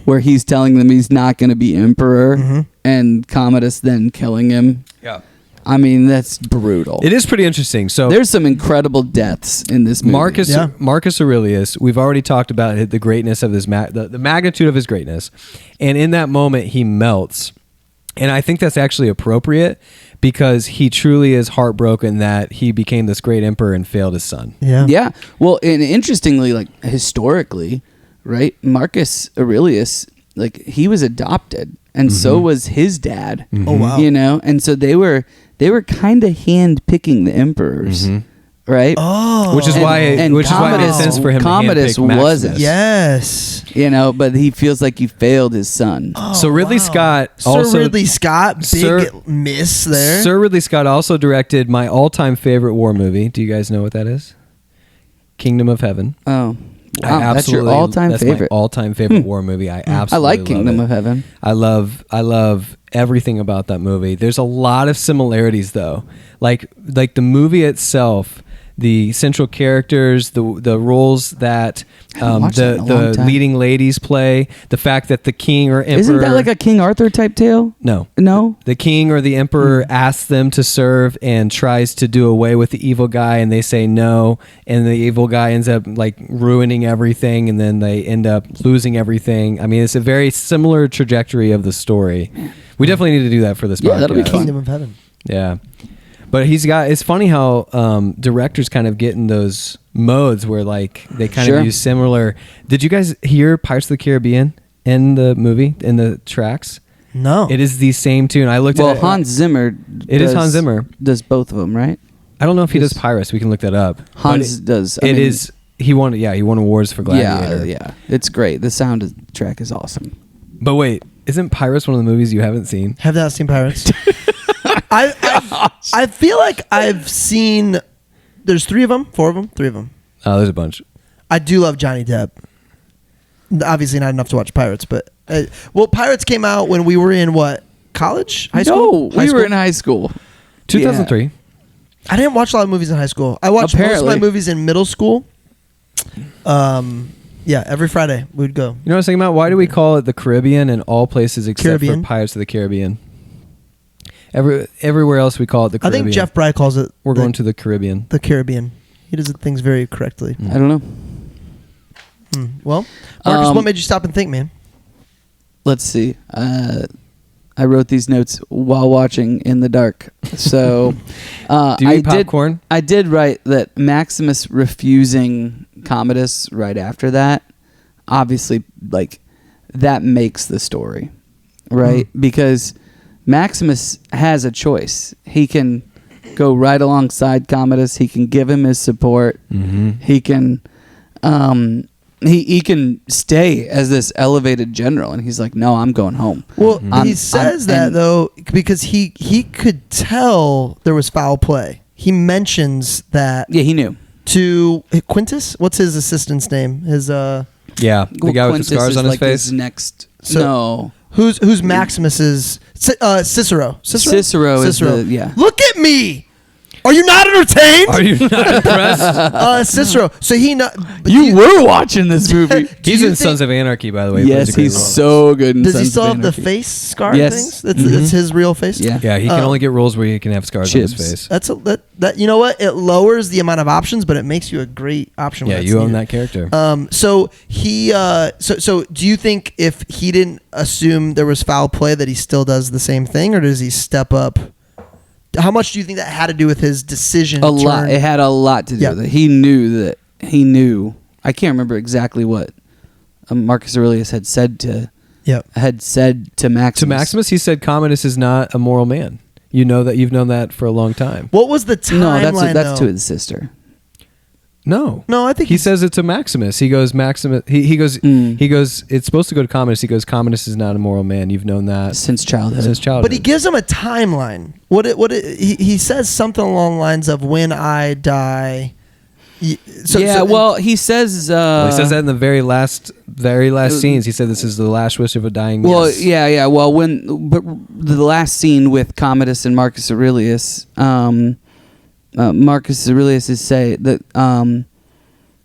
where he's telling them he's not going to be emperor, and Commodus then killing him. Yeah. I mean, that's brutal. It is pretty interesting. So There's some incredible deaths in this movie. Marcus Aurelius, we've already talked about the greatness of his the magnitude of his greatness. And in that moment he melts. And I think that's actually appropriate because he truly is heartbroken that he became this great emperor and failed his son. Yeah. Yeah. Well, and interestingly, like historically, right? Marcus Aurelius, like he was adopted, and so was his dad. Oh wow. You know, and so they were kind of hand picking the emperors, right? Oh. Which is why it made sense for him Commodus to handpick Maximus. wasn't. Yes. You know, but he feels like he failed his son. So Ridley Scott also Sir Ridley Scott, big miss there. Sir Ridley Scott also directed my all-time favorite war movie. Do you guys know what that is? Kingdom of Heaven. Oh, wow, that's your all-time that's favorite. my all-time favorite war movie. I absolutely I like love Kingdom it. of Heaven. I love everything about that movie. There's a lot of similarities though. Like the movie itself, the central characters, the roles that watched that in a long the time. leading ladies play, the fact that the king or emperor Isn't that like a King Arthur type tale? no. No. The king or the emperor asks them to serve and tries to do away with the evil guy, and they say no, and the evil guy ends up like ruining everything, and then they end up losing everything. I mean, it's a very similar trajectory of the story. We definitely need to do that for this Yeah, podcast. that'll be fun. Kingdom of Heaven. Yeah. But it's funny how directors kind of get in those modes where like they kind Sure. of use similar. Did you guys hear Pirates of the Caribbean in the movie, in the tracks? No. It is the same tune. I looked Well, at it. Hans Zimmer. It is Hans Zimmer. Does both of them, right? I don't know if he does Is- Pirates. We can look that up. Hans But does. It is. He won awards for Gladiator. Yeah. It's great. The track is awesome. But wait, isn't Pirates one of the movies you haven't seen? Have not seen Pirates. I feel like I've seen. There's 3 of them, 4 of them, 3 of them. Oh, there's a bunch. I do love Johnny Depp. Obviously not enough to watch Pirates, but well, Pirates came out when we were in what, college, high school? No, we were in high school. 2003. I didn't watch a lot of movies in high school. I watched most of Apparently. my movies in middle school. Yeah, every Friday we'd go. You know what I was thinking about? Why do we call it the Caribbean in all places except Caribbean? for Pirates of the Caribbean? Everywhere else we call it the I Caribbean. think Jeff Bry calls it. We're going to the Caribbean. the Caribbean. He does things very correctly. I don't know. Well, Marcus, Um, what made you stop and think, man? Let's see. I wrote these notes while watching in the dark. So Do you eat popcorn? I did write that Maximus refusing Commodus right after that, obviously, like, that makes the story, right? Because Maximus has a choice. He can go right alongside Commodus. He can give him his support. He can he can stay as this elevated general, and he's like, no, I'm going home. Well, I'm- he says I'm- that and- though because he could tell there was foul play. He mentions that Yeah, he knew. to Quintus. What's his assistant's name? His Yeah, the Well, guy with the Quintus scars is on his like face. So- no. who's Maximus's Cicero. Cicero is the- yeah. Look at me. Are you not entertained? Are you not impressed? Cicero. So he not. You were watching this movie. He's you in think- Sons of Anarchy, by the way. Yes, he's so good in Does he Sons still of have the Anarchy. face scar Yes. things? That's his real face. Yeah. Yeah, he can only get roles where he can have scars on Chibs. his face. That's that. You know what? It lowers the amount of options, but it makes you a great option. when Yeah, it's you own needed. that character. So he. So do you think if he didn't assume there was foul play that he still does the same thing, or does he step up? How much do you think that had to do with his decision? A to lot. turn- It had a lot to do Yeah. with it. He knew. I can't remember exactly what Marcus Aurelius had said to Maximus. To Maximus, he said Commodus is not a moral man. You know that. You've known that for a long time. What was the timeline? No, that's though? to his sister. No. No, I think He says it to Maximus. He goes, Maximus. He goes. He goes. It's supposed to go to Commodus. He goes, Commodus is not a moral man. You've known that Since childhood. since childhood. But he gives him a timeline. He says something along the lines of when I die. he says. Well, he says that in the very last scenes. He said this is the last wish of a dying man. Well, yeah. Well, but the last scene with Commodus and Marcus Aurelius, Marcus Aurelius is say that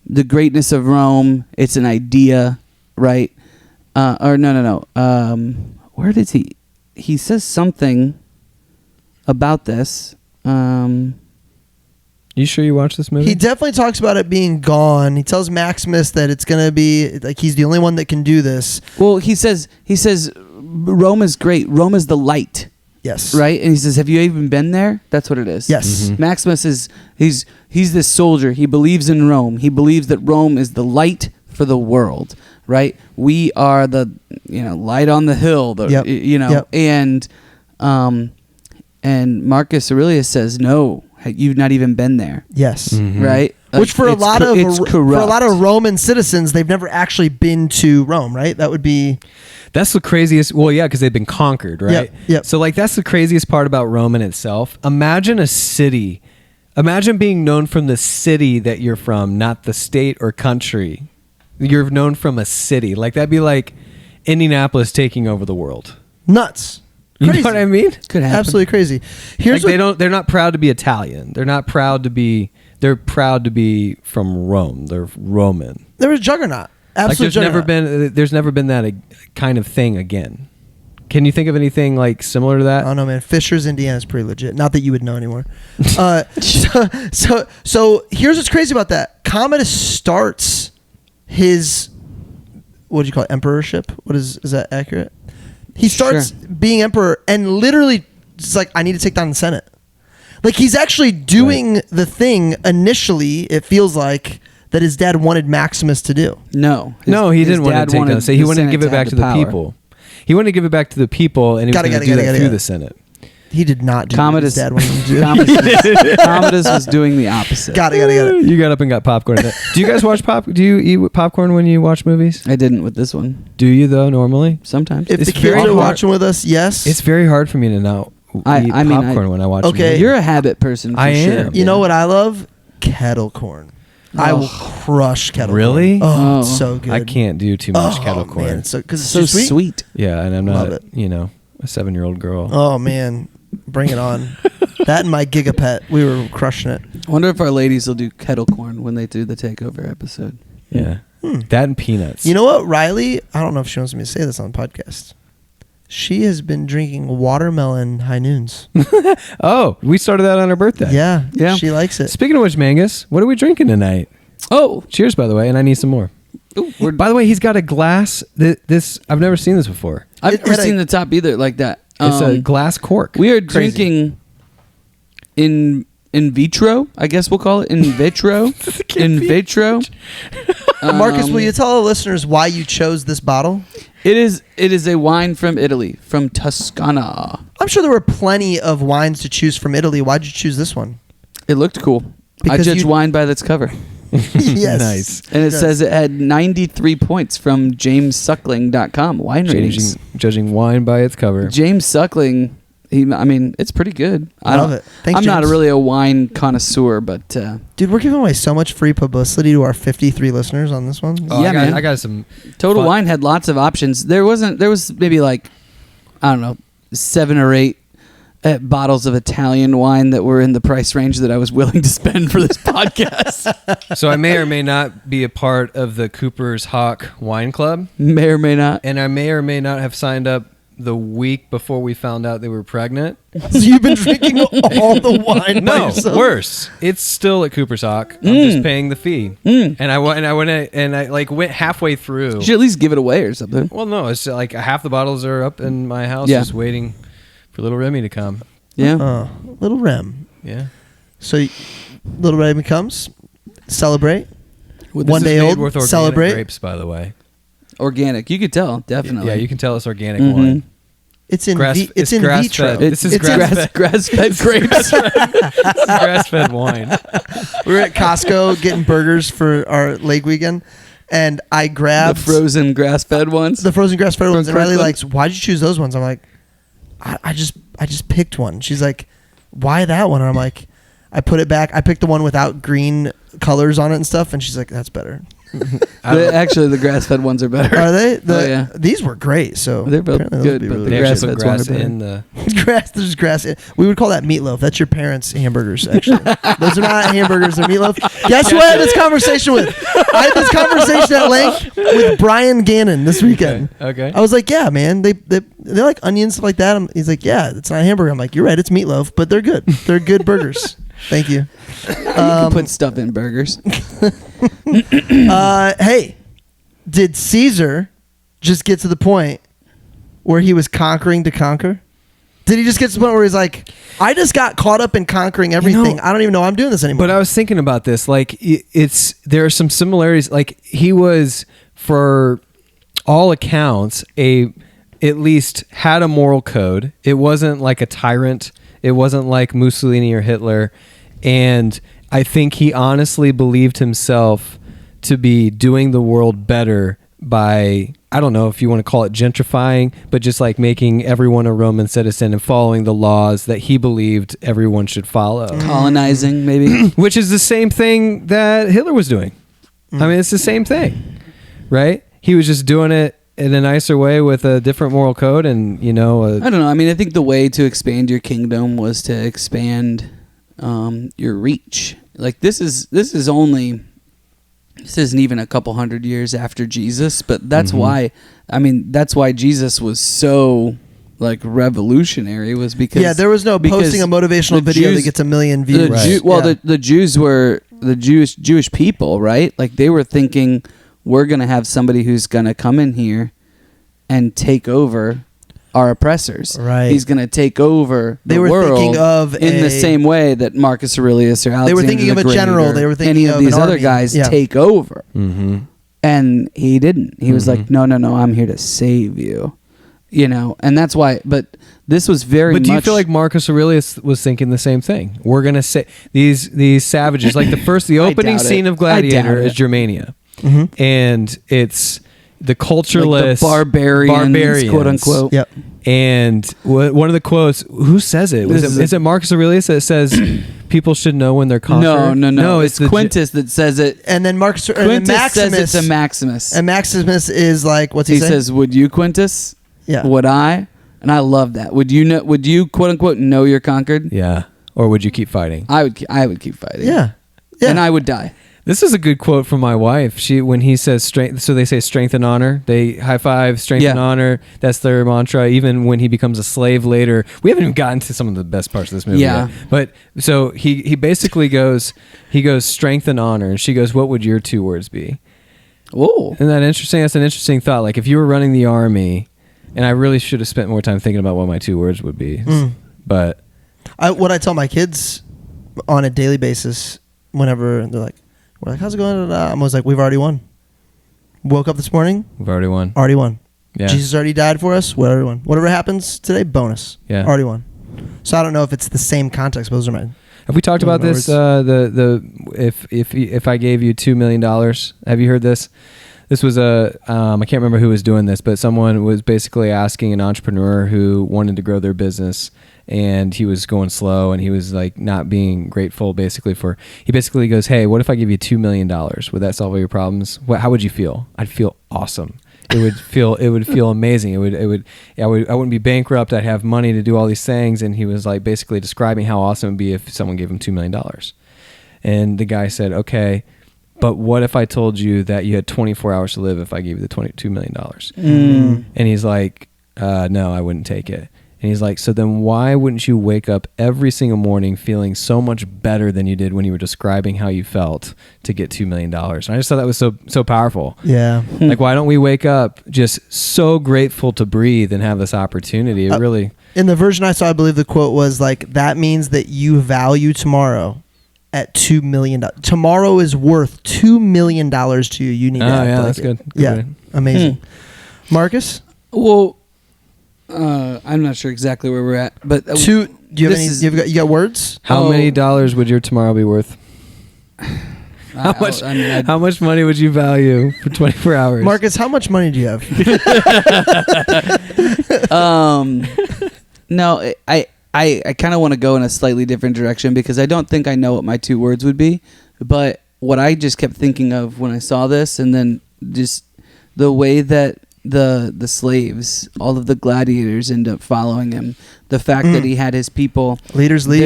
the greatness of Rome, it's an idea, right? Or no. Where does he he says something about this. You sure you watched this movie? He definitely talks about it being gone. He tells Maximus that it's going to be like he's the only one that can do this. Well, he says Rome is great. Rome is the light. Yes. Right? And he says, have you even been there? That's what it is. Yes. Maximus he's this soldier. He believes in Rome. He believes that Rome is the light for the world, right? We are the light on the hill, and Marcus Aurelius says, no, you've not even been there. Yes. Right? Which for a lot of Roman citizens, they've never actually been to Rome, right? That would be... That's the craziest. Well, yeah, because they've been conquered, right? Yep. So, like, that's the craziest part about Rome in itself. Imagine a city. Imagine being known from the city that you're from, not the state or country. You're known from a city. Like, that'd be like Indianapolis taking over the world. Nuts. You Crazy. know what I mean? Could happen. Absolutely crazy. They're not proud to be Italian. They're proud to be from Rome. They're Roman. There was Juggernaut. Absolutely. There's never been that kind of thing again. Can you think of anything like similar to that? I don't know, man. Fishers, Indiana is pretty legit. Not that you would know anymore. So here's what's crazy about that. Commodus starts his, what do you call it, emperorship? Is that accurate? He starts being emperor and literally it's like, I need to take down the Senate. Like he's actually doing the thing initially, it feels like, that his dad wanted Maximus to do. No, he didn't want to take down. So he wanted to give it back to the people. He wanted to give it back to the people, and he was going to do that through the Senate. He did not do what his dad wanted him to do. Commodus was doing the opposite. Got it. You got up and got popcorn. Do you guys watch Do you eat popcorn when you watch movies? I didn't with this one. Do you though? Normally, sometimes. If it's the kids are watching with us, yes. It's very hard for me to not eat popcorn when I watch. Okay, movies. You're a habit person. For I am. Sure. You know what I love? Kettle corn. I will crush kettle corn. Really? Oh, it's so good. I can't do too much kettle corn. Man, because it's so so sweet. Yeah, and I'm Love not, it. a 7-year-old girl. Oh man, bring it on. That and my Gigapet, we were crushing it. I wonder if our ladies will do kettle corn when they do the takeover episode. Yeah. That and peanuts. You know what, Riley? I don't know if she wants me to say this on the podcast. She has been drinking watermelon high noons. Oh, we started that on her birthday. Yeah. She likes it. Speaking of which, Mangus, what are we drinking tonight? Oh, cheers, by the way, and I need some more. Ooh, by the way, he's got a glass. This I've never seen this before. I've never seen the top either like that. It's a glass cork. We are drinking in vitro, I guess we'll call it in vitro. In vitro. Marcus, will you tell the listeners why you chose this bottle? It is a wine from Italy, from Toscana. I'm sure there were plenty of wines to choose from Italy. Why'd you choose this one? It looked cool. Because I judge wine by its cover. Yes. Nice. And it says it had 93 points from JamesSuckling.com. Wine ratings. Judging wine by its cover. James Suckling, it's pretty good. I love it. Thanks, I'm not James. really a wine connoisseur, but... Dude, we're giving away so much free publicity to our 53 listeners on this one. Oh, yeah, man. I got some... Total Wine had lots of options. There was maybe like, I don't know, 7 or 8 bottles of Italian wine that were in the price range that I was willing to spend for this podcast. So I may or may not be a part of the Cooper's Hawk Wine Club. May or may not. And I may or may not have signed up the week before we found out they were pregnant. So you've been drinking all the wine by No, yourself? worse. It's still at Cooper's Hawk. I'm just paying the fee. And I went halfway through. You should at least give it away or something. Well, no, it's like half the bottles are up in my house just waiting for little Remy to come. Yeah. Little Rem. Yeah. So little Remy comes, celebrate. Well, One day old, with organic celebrate. grapes, by the way. Organic. You could tell, definitely. Yeah, you can tell it's organic wine. It's in It's in grass vitro. fed. This is grass-fed. Grass-fed grapes. Grass-fed wine. We were at Costco getting burgers for our leg weekend, and I grabbed The frozen grass-fed ones. the frozen grass-fed ones, and Riley Kirkland. likes, why'd you choose those ones? I'm like, I just picked one. She's like, why that one? And I'm like, I put it back. I picked the one without green colors on it and stuff, and she's like, that's better. Actually, the grass-fed ones are better. Are they? Yeah. These were great. So They're both apparently those good, would be but really the They good. actually put grass-fed's grass one are in the. Grass. There's grass. We would call that meatloaf. That's your parents' hamburgers. Actually, those are not hamburgers. They're meatloaf. Guess who I had this conversation with? I had this conversation at length with Brian Gannon this weekend. Okay. I was like, yeah, man, they like onions, stuff like that. He's like, yeah, it's not a hamburger. I'm like, you're right, it's meatloaf, but they're good. They're good burgers. Thank you. You can put stuff in burgers. Hey, did Caesar just get to the point where he was conquering to conquer? Did he just get to the point where he's like, I just got caught up in conquering everything. I don't even know I'm doing this anymore. But I was thinking about this. Like, there are some similarities. Like, he was, for all accounts, at least had a moral code. It wasn't like a tyrant. It wasn't like Mussolini or Hitler. And I think he honestly believed himself to be doing the world better by, I don't know if you want to call it gentrifying, but just like making everyone a Roman citizen and following the laws that he believed everyone should follow. Colonizing, maybe. Which is the same thing that Hitler was doing. I mean, it's the same thing, right? He was just doing it in a nicer way with a different moral code, and I don't know. I mean, I think the way to expand your kingdom was to expand your reach. Like this isn't even a couple hundred years after Jesus, but that's why. I mean, that's why Jesus was so like revolutionary, was because there was no posting a motivational video that gets 1 million views. The Jews were the Jewish people, right? Like they were thinking, we're going to have somebody who's going to come in here and take over our oppressors. Right. He's going to take over the They were world thinking of in the same way that Marcus Aurelius or Alexander They were thinking of the a Great general. or They were thinking any of of these an other army. guys Yeah. take over. Mm-hmm. And he didn't. He was like, no, I'm here to save you. And that's why. But this was very much. But do you feel like Marcus Aurelius was thinking the same thing? We're gonna say these savages, like the opening doubt scene it. of Gladiator I doubt is it. Germania, and it's the cultureless like the barbarians, quote unquote. Yep. And one of the quotes, who says it? Is it Marcus Aurelius that says people should know when they're conquered? No. It's Quintus that says it. And then Quintus says it to Maximus. And Maximus is like, what's he He say? says, "Would you, Quintus? Yeah. Would I?" And I love that. Would you quote unquote know you're conquered? Yeah. Or would you keep fighting? I would keep fighting. Yeah. And I would die. This is a good quote from my wife. When he says strength, so they say strength and honor. They high five, strength and honor. That's their mantra. Even when he becomes a slave later, we haven't even gotten to some of the best parts of this movie. Yeah. Yet. But so he basically goes strength and honor, and she goes, "What would your 2 words be?" Oh, Isn't that interesting? That's an interesting thought. Like if you were running the army, and I really should have spent more time thinking about what my 2 words would be. But what I tell my kids on a daily basis, whenever they're like, we're like, how's it going? I'm always like, we've already won. Woke up this morning. we've already won. Already won. Yeah. Jesus already died for us. We already won. Whatever happens today, bonus. Yeah. Already won. So I don't know if it's the same context, but those are mine. Have we talked about this? If I gave you $2 million, have you heard this? This was I can't remember who was doing this, but someone was basically asking an entrepreneur who wanted to grow their business, and he was going slow, and he was like not being grateful he basically goes, "Hey, what if I give you $2 million? Would that solve all your problems? How would you feel?" "I'd feel awesome. It would feel amazing. I wouldn't be bankrupt. I'd have money to do all these things." And he was like basically describing how awesome it would be if someone gave him $2 million. And the guy said, "Okay, but what if I told you that you had 24 hours to live if I gave you the $2 million? And he's like, "No, I wouldn't take it." And he's like, "So then why wouldn't you wake up every single morning feeling so much better than you did when you were describing how you felt to get $2 million? And I just thought that was so powerful. Yeah. Like, why don't we wake up just so grateful to breathe and have this opportunity? It really... In the version I saw, I believe the quote was like, that means that you value tomorrow at $2 million. Tomorrow is worth $2 million to you. You need to act like that's it. good. Yeah. Good. Amazing. Marcus? well, I'm not sure exactly where we're at, but Do you have any? You got words? How many dollars would your tomorrow be worth? How much money would you value for 24 hours? Marcus, how much money do you have? No, I kind of want to go in a slightly different direction because I don't think I know what my 2 words would be, but what I just kept thinking of when I saw this, and then just the way that the slaves, all of the gladiators, end up following him. The fact that he had his people. Leaders lead.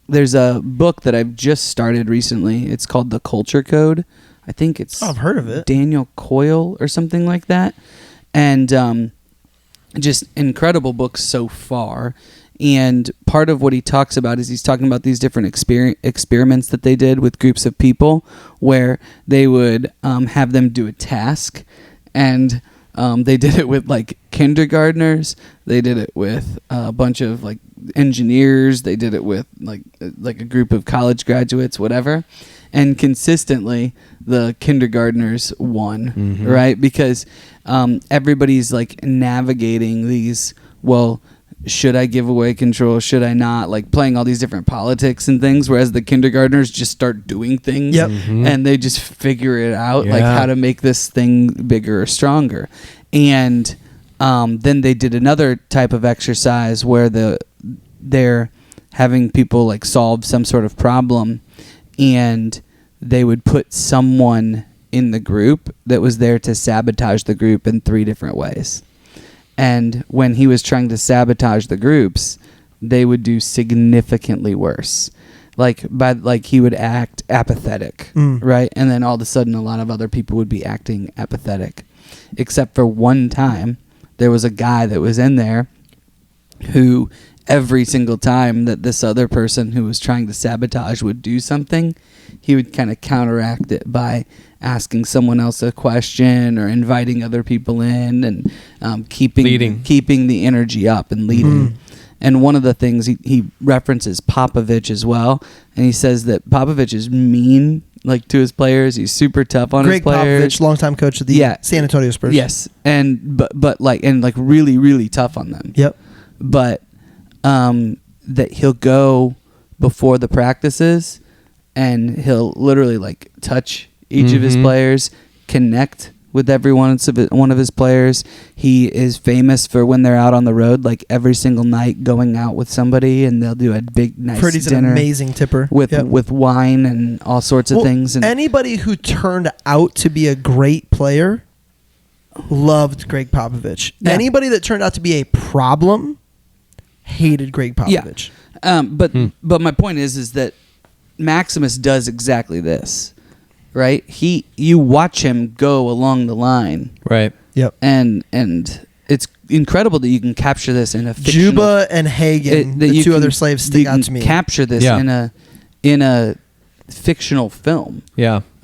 There's a book that I've just started recently. It's called The Culture Code. I think it's I've heard of it. Daniel Coyle or something like that. And just incredible books so far. And part of what he talks about is he's talking about these different experiments that they did with groups of people where they would have them do a task. And they did it with like kindergartners. They did it with a bunch of like engineers. They did it with like a group of college graduates, whatever. And consistently, the kindergartners won, right? Because everybody's like navigating these, well, should I give away control? Should I not? Like playing all these different politics and things, whereas the kindergartners just start doing things and they just figure it out, like how to make this thing bigger or stronger. And then they did another type of exercise where they're having people like solve some sort of problem, and they would put someone in the group that was there to sabotage the group in 3 different ways. And when he was trying to sabotage the groups, they would do significantly worse. Like he would act apathetic, right? And then all of a sudden, a lot of other people would be acting apathetic. Except for one time, there was a guy that was in there who every single time that this other person who was trying to sabotage would do something, he would kind of counteract it by asking someone else a question or inviting other people in and keeping the energy up and leading. And one of the things he references Popovich as well, and he says that Popovich is mean like to his players. He's super tough on his players. Greg Popovich, longtime coach of the San Antonio Spurs. Yes, and but really really tough on them. Yep. But that he'll go before the practices and he'll literally like touch each of his players, connect with every one of his players. He is famous for when they're out on the road, like every single night going out with somebody, and they'll do a big nice Pretty's dinner. An amazing tipper with wine and all sorts of things. And anybody who turned out to be a great player loved Greg Popovich. Yeah. Anybody that turned out to be a problem hated Greg Popovich. Yeah. But my point is that Maximus does exactly this. Right, you watch him go along the line, right? Yep, and it's incredible that you can capture this in a fictional, Juba and Hagen, the 2 other slaves, stick out to me. Capture this in a fictional film,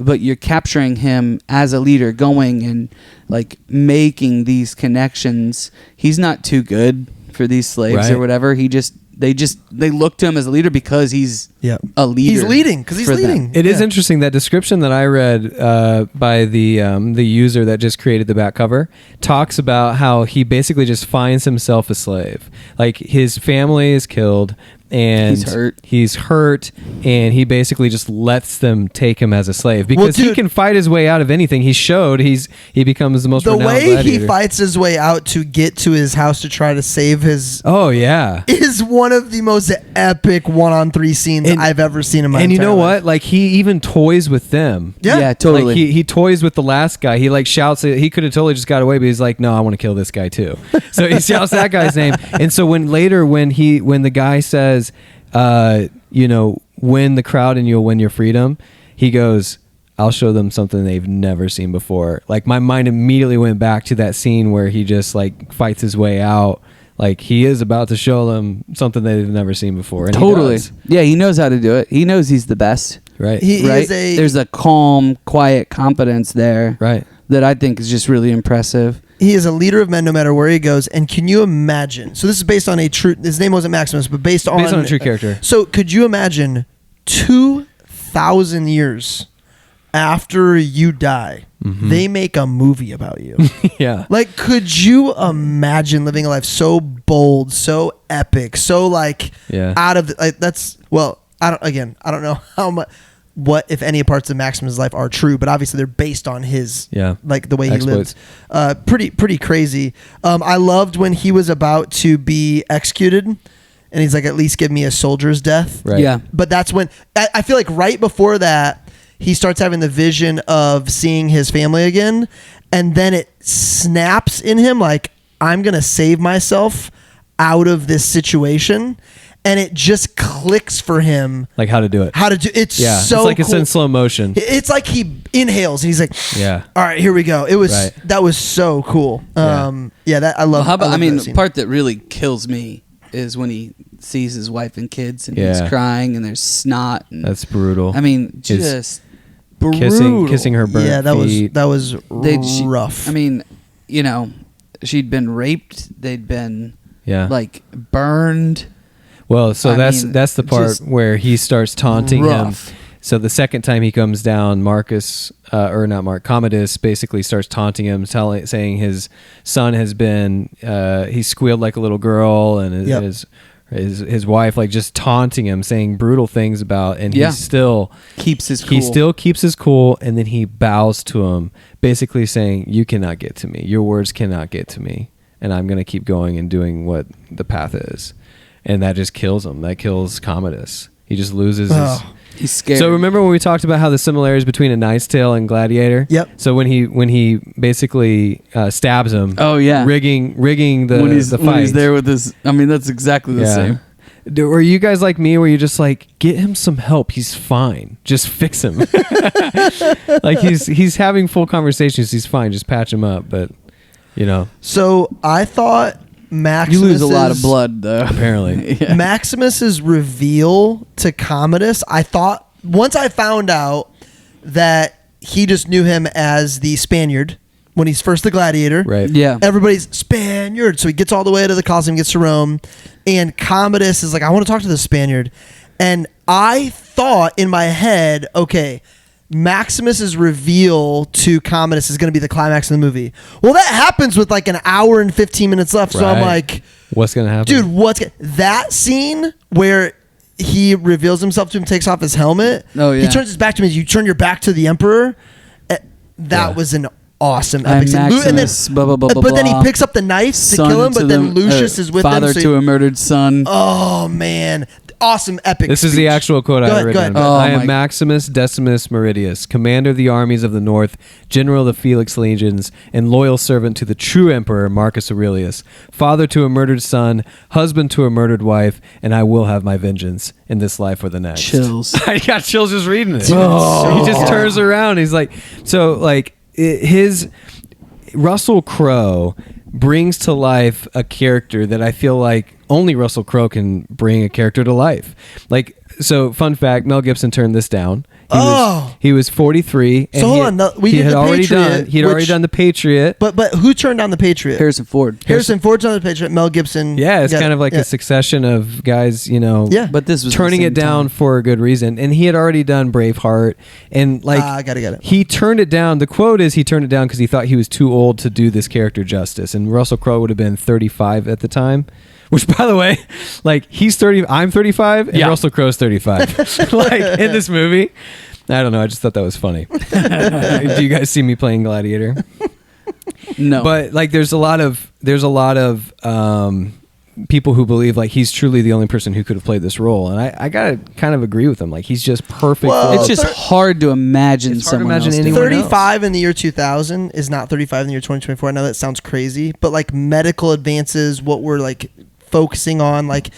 but you're capturing him as a leader, going and like making these connections. He's not too good for these slaves or whatever. They look to him as a leader because he's a leader. He's leading because he's leading. It is interesting, that description that I read by the user that just created the back cover talks about how he basically just finds himself a slave. Like his family is killed and he's hurt, and he basically just lets them take him as a slave because he can fight his way out of anything. He showed he becomes the most renowned gladiator. The way he fights his way out to get to his house to try to save his is one of the most epic 1-on-3 scenes I've ever seen in my entire life. And you know what? Like he even toys with them. Yeah, totally. Like he toys with the last guy. He like shouts. He could have totally just got away, but he's like, no, I want to kill this guy too. So he shouts that guy's name. And so when the guy says, win the crowd and you'll win your freedom, he goes, I'll show them something they've never seen before. Like my mind immediately went back to that scene where he just like fights his way out. Like he is about to show them something they've never seen before. And totally. He knows how to do it. He knows he's the best. Right. There's a calm, quiet competence there. Right. That I think is just really impressive. He is a leader of men no matter where he goes. And can you imagine? So this is based on his name wasn't Maximus, but based on a true character. So could you imagine 2,000 years after you die, they make a movie about you? Yeah. Like, could you imagine living a life so bold, so epic, so like out of I don't know how much. What, if any, parts of Maximus' life are true, but obviously they're based on his, like the way exploits. He lived. Pretty crazy. I loved when he was about to be executed, and he's like, at least give me a soldier's death. Right. Yeah. But that's when I feel like right before that, he starts having the vision of seeing his family again, and then it snaps in him like, I'm going to save myself out of this situation. And it just clicks for him. Like how to do it. It's so it's like cool. it's in slow motion. It's like he inhales and he's like, Yeah. all right, here we go. It was, Right. that was so cool. That I love. Well, how about? love I mean, that the scene. part that really kills me is when he sees his wife and kids and he's Yeah. crying and there's snot. And, That's brutal. I mean, His just brutal. kissing her burnt Yeah, that feet. was She- rough. I mean, you know, she'd been raped. They'd been Yeah. like burned. Well, so I that's mean, the part just where he starts taunting rough. him. So the second time he comes down, Commodus basically starts taunting him, saying his son has been he squealed like a little girl, and Yep. his wife, like, just taunting him, saying brutal things about, and Yeah. he still Keeps his cool. he still keeps his cool, and then he bows to him, basically saying, "You cannot get to me. Your words cannot get to me, and I'm going to keep going and doing what the path is." And that just kills him. That kills Commodus. He just loses his. He's scared. So remember when we talked about how the similarities between A Knight's Tale and Gladiator? Yep. So when he basically stabs him. Oh, yeah. Rigging the when he's the when fight. he's there with his. I mean, that's exactly the same. Were you guys like me, where you're just like, get him some help? He's fine. Just fix him. Like he's having full conversations. He's fine. Just patch him up. But So I thought Maximus. You lose a lot of blood, though. apparently. Yeah. Maximus's reveal to Commodus, I thought, once I found out that he just knew him as the Spaniard when he's first the Gladiator. Right. Yeah. Everybody's Spaniard. So he gets all the way to the Colosseum, gets to Rome, and Commodus is like, I want to talk to the Spaniard. And I thought in my head, okay, Maximus's reveal to Commodus is going to be the climax of the movie. Well, that happens with like an hour and 15 minutes left. So I'm Right. like, What's gonna happen, dude, that scene where he reveals himself to him, takes off his helmet. Oh, yeah. He turns his back to me. You turn your back to the Emperor. That was an awesome I'm epic scene. Maximus, blah, blah, blah, blah, but then he blah. picks up the knife to Son kill him, to but then the- Lucius is with father him. So to a murdered son. oh man, awesome epic. This is the speech. actual quote Go I ahead, read. go ahead. Oh, I am my- Maximus Decimus Meridius, commander of the armies of the North, general of the Felix legions, and loyal servant to the true emperor Marcus Aurelius, father to a murdered son, husband to a murdered wife, and I will have my vengeance in this life or the next. Chills. I got chills just reading it. Oh. He just turns around. He's like, so like his Russell Crowe brings to life a character that I feel like only Russell Crowe can bring a character to life. Like, so fun fact, Mel Gibson turned this down. He was 43. And So hold on, no, we did The Patriot, He'd already which- done The Patriot. But who turned down the Patriot? Harrison Ford. Harrison Ford's on the Patriot. Mel Gibson. Yeah, it's kind of like yeah. a succession of guys, Yeah. But this was turning the it same down time. for a good reason. And he had already done Braveheart. And like, I gotta get it. he turned it down. The quote is he turned it down because he thought he was too old to do this character justice. And Russell Crowe would have been 35 at the time. Which, by the way, like, he's 30, I'm 35, and Yeah. Russell Crowe's 35. Like, in this movie. I don't know. I just thought that was funny. Do you guys see me playing Gladiator? No. But like, there's a lot of people who believe like he's truly the only person who could have played this role, and I gotta kind of agree with them. Like, he's just perfect. Well, it's just hard to imagine It's hard to someone imagine else anyone doing it. else. 35 in the year 2000 is not 35 in the year 2024. I know that sounds crazy, but like medical advances, what we're like focusing on, like,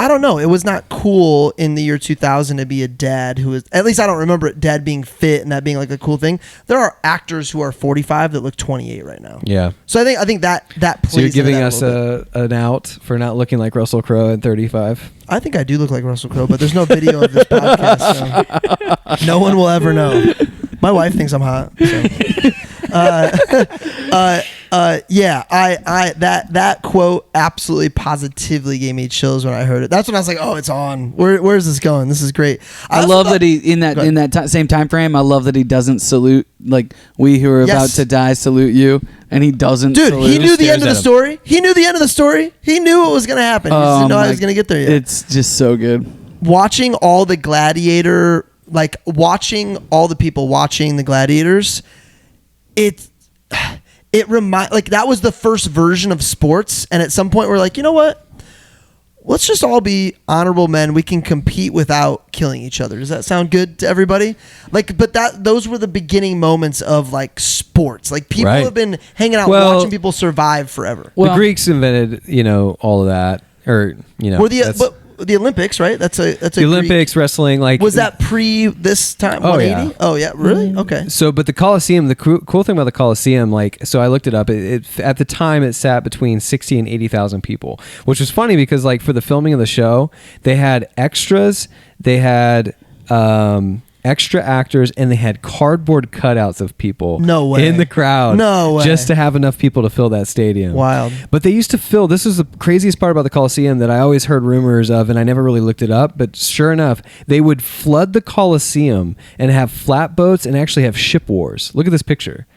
I don't know. It was not cool in the year 2000 to be a dad who is, at least I don't remember it, dad being fit and that being like a cool thing. There are actors who are 45 that look 28 right now. Yeah. So I think that plays. So you're into giving that us little bit. an out for not looking like Russell Crowe at 35. I think I do look like Russell Crowe, but there's no video of this podcast, so no one will ever know. My wife thinks I'm hot. So. Yeah, that quote absolutely positively gave me chills when I heard it. That's when I was like, oh, it's on. Where's this going? This is great. I love that he in that same time frame. I love that he doesn't salute, like, we who are about Yes. to die salute you, and he doesn't. Dude, salute. he knew the stares end of at the him. story. He knew the end of the story. He knew what was going to happen. He just didn't know how he was going to get there yet. It's just so good. Watching all the Gladiator, like watching all the people watching the Gladiators, it like that was the first version of sports, and at some point we're like, you know what? let's just all be honorable men. We can compete without killing each other. Does that sound good to everybody? Like, but those were the beginning moments of like sports. Like people have been hanging out watching people survive forever. Well, the Greeks invented, all of that, or the Olympics, right? That's a the Olympics, wrestling. Like, was that pre this time? 180? Yeah. Oh yeah, really? Okay. So, but the Colosseum, the cool thing about the Colosseum, so I looked it up. It at the time it sat between 60 and 80,000 people, which was funny because like for the filming of the show, they had extras, they had extra actors, and they had cardboard cutouts of people in the crowd just to have enough people to fill that stadium. Wild. But they used to fill, this is the craziest part about the Coliseum that I always heard rumors of, and I never really looked it up, but sure enough, they would flood the Coliseum and have flatboats and actually have ship wars. Look at this picture.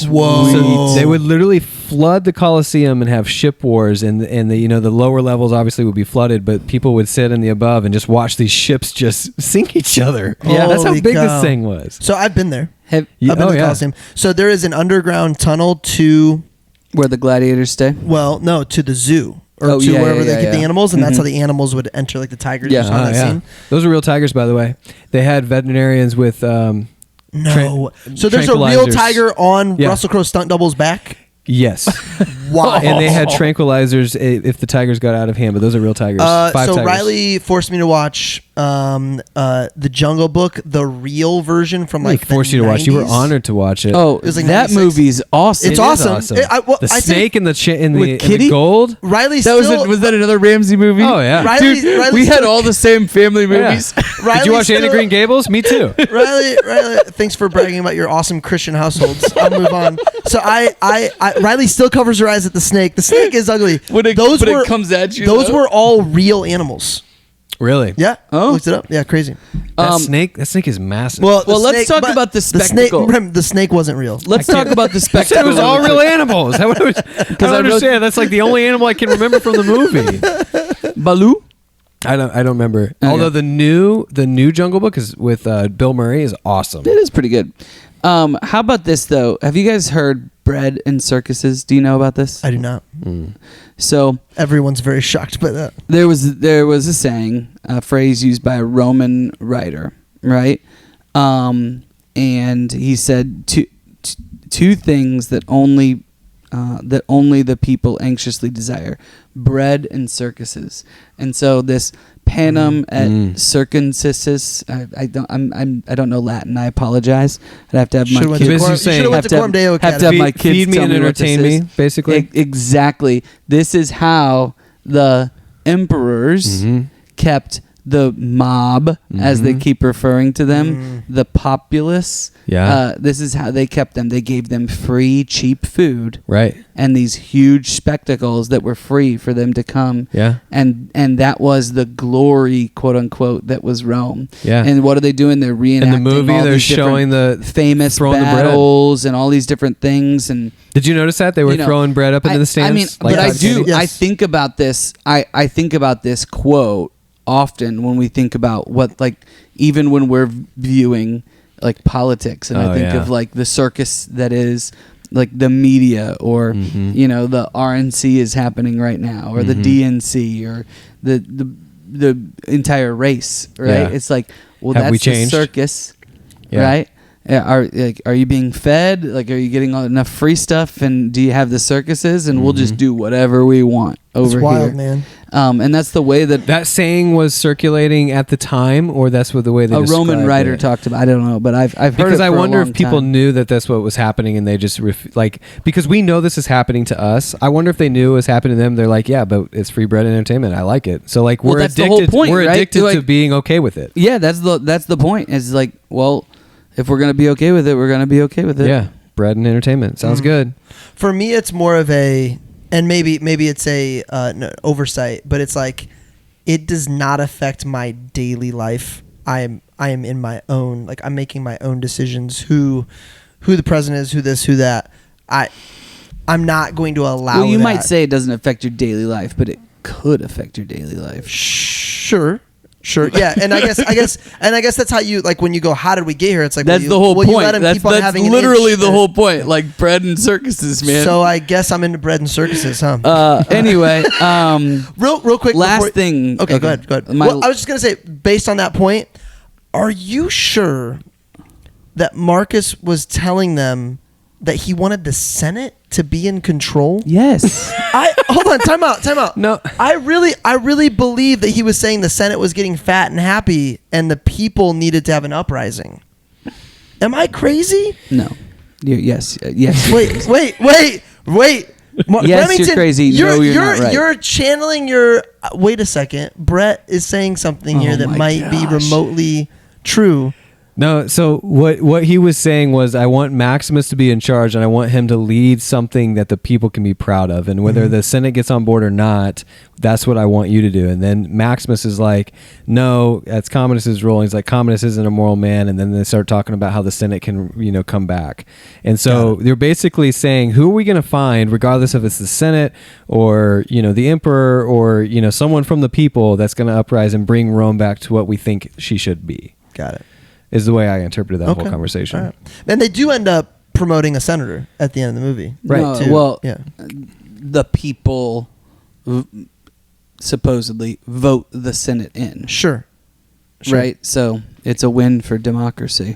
Whoa. So they would literally flood the Coliseum and have ship wars, and the lower levels obviously would be flooded, but people would sit in the above and just watch these ships just sink each other. Yeah, that's how big this thing was. So I've been there. Have I've been to the Coliseum. So there is an underground tunnel to where the gladiators stay. Well, no, to the zoo. Or to wherever they keep the animals, and that's how the animals would enter, like the tigers. Yeah, that scene. Those are real tigers, by the way. They had veterinarians with so there's a real tiger on Russell Crowe's stunt double's back? Yes. Wow. And they had tranquilizers if the tigers got out of hand, but those are real tigers. Five tigers. Riley forced me to watch The Jungle Book, the real version from like forced you to watch. You were honored to watch it. Oh, it was like that 96. Movie's awesome. It's awesome. The snake and the gold. Riley was that another Ramsey movie? Oh yeah, Riley we had all the same family movies. Yeah. Did you watch Anne of Green Gables? Me too. Riley, thanks for bragging about your awesome Christian households. I'll move on. So Riley still covers her eyes at the snake. The snake is ugly. It comes at you. Those were all real animals. Really? Yeah. Oh, looked it up. Yeah, crazy. That snake is massive. Well, let's talk about the spectacle. The snake wasn't real. Let's talk about the spectacle. It was all real animals. I don't understand. That's like the only animal I can remember from the movie. Baloo? I don't remember. Okay. Although the new Jungle Book is with Bill Murray is awesome. It is pretty good. How about this though? Have you guys heard bread in circuses? Do you know about this? I do not. So everyone's very shocked by that. There was a saying, a phrase used by a Roman writer, right? And he said two things that only the people anxiously desire: bread and circuses. And so this panem et circumcisus. I don't know Latin. I apologize. I'd have to have my kids. Have to have my kids feed me and entertain me. Basically, exactly. This is how the emperors kept the mob, as they keep referring to them, the populace. Yeah. This is how they kept them. They gave them free, cheap food. Right. And these huge spectacles that were free for them to come. Yeah. And that was the glory, quote unquote, that was Rome. Yeah. And what are they doing? They're reenacting in the movie. They're showing the famous battles and all these different things. And did you notice that they were throwing bread up into the stands? I mean, but I do. Yes. I think about this. I think about this quote often when we think about what, like, even when we're viewing like politics, and I think of like the circus that is like the media, or the RNC is happening right now, or the DNC, or the entire race, right? Yeah. It's like, well, Have we that's the changed? Circus, right? Are you being fed? Like, are you getting enough free stuff? And do you have the circuses? And we'll just do whatever we want over here. It's wild, man. And that's the way that saying was circulating at the time, or that's what the way they a Roman writer talked about. I don't know, but I've heard because it I for wonder a long if people time. knew that that's what was happening, and they just because we know this is happening to us. I wonder if they knew it was happening to them. They're like, yeah, but it's free bread and entertainment. I like it. So like we're that's addicted. The whole point, we're right? addicted to being okay with it. Yeah, that's the point. It's like, well, if we're gonna be okay with it, we're gonna be okay with it. Yeah, bread and entertainment sounds good. For me, it's more of a, and maybe it's a oversight, but it's like, it does not affect my daily life. I am in my own, like, I'm making my own decisions. Who the president is, who this, who that. I'm not going to allow. Well, you might say it doesn't affect your daily life, but it could affect your daily life. Sure. Sure. Yeah, and I guess that's how you like when you go. How did we get here? It's like That's the whole You point. let him That's keep on having an literally itch the that- whole point. Like bread and circuses, man. So I guess I'm into bread and circuses, huh? Anyway, real quick. last thing. Okay, go ahead. Go ahead. My- Well, I was just gonna say, based on that point, are you sure that Marcus was telling them that he wanted the Senate to be in control? Yes. Hold on, time out. No. I really believe that he was saying the Senate was getting fat and happy and the people needed to have an uprising. Am I crazy? No. Yes. Yes. Wait. Yes, you're crazy. No, you're not right. You're channeling your. Wait a second. Brett is saying something here that my might be gosh. remotely true. No, so what he was saying was, I want Maximus to be in charge, and I want him to lead something that the people can be proud of. And whether the Senate gets on board or not, that's what I want you to do. And then Maximus is like, no, that's Commodus's role. He's like, Commodus isn't a moral man. And then they start talking about how the Senate can, come back. And so they're basically saying, who are we going to find, regardless if it's the Senate or, the emperor or, someone from the people that's going to uprise and bring Rome back to what we think she should be. Got it. Is the way I interpreted that whole conversation. All right. And they do end up promoting a senator at the end of the movie. Right. No, too. well, Yeah. the people supposedly vote the Senate in. Sure. Right? So it's a win for democracy.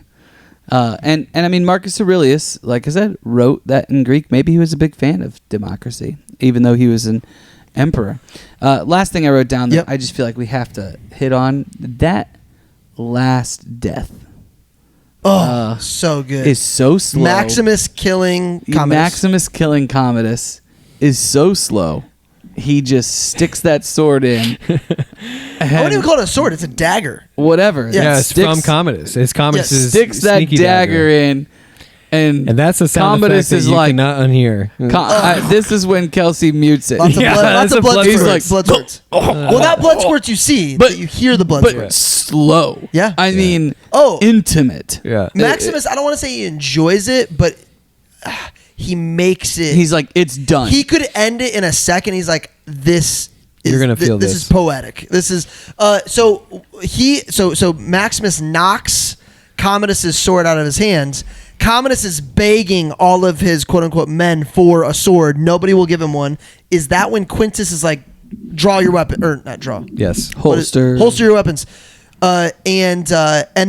And I mean, Marcus Aurelius, like I said, wrote that in Greek. Maybe he was a big fan of democracy, even though he was an emperor. Last thing I wrote down that Yep. I just feel like we have to hit on, that last death So good. is so slow. Maximus killing Commodus. Maximus killing Commodus is so slow. He just sticks that sword in. I wouldn't even call it a sword. It's a dagger. Whatever. Yeah, it's from Commodus. It's Commodus's Sticks that sneaky dagger in. And that's a sound Commodus effect that is you like, cannot unhear. this is when Kelsey mutes it. Lots of Yeah, blood. Lots that's of a blood blood squirts. squirt. Blood squirts. Well, not blood squirts you see, but you hear the blood but squirts. slow. Yeah. I mean, Oh. intimate. Yeah. Maximus, I don't want to say he enjoys it, but he makes it. He's like, it's done. He could end it in a second. He's like, this. You're gonna feel this. this. Is poetic. This is so Maximus knocks Commodus's sword out of his hands. Commodus is begging all of his quote unquote men for a sword. Nobody will give him one. Is that when Quintus is like, draw your weapon, or not draw? Yes. Holster. Holster your weapons. And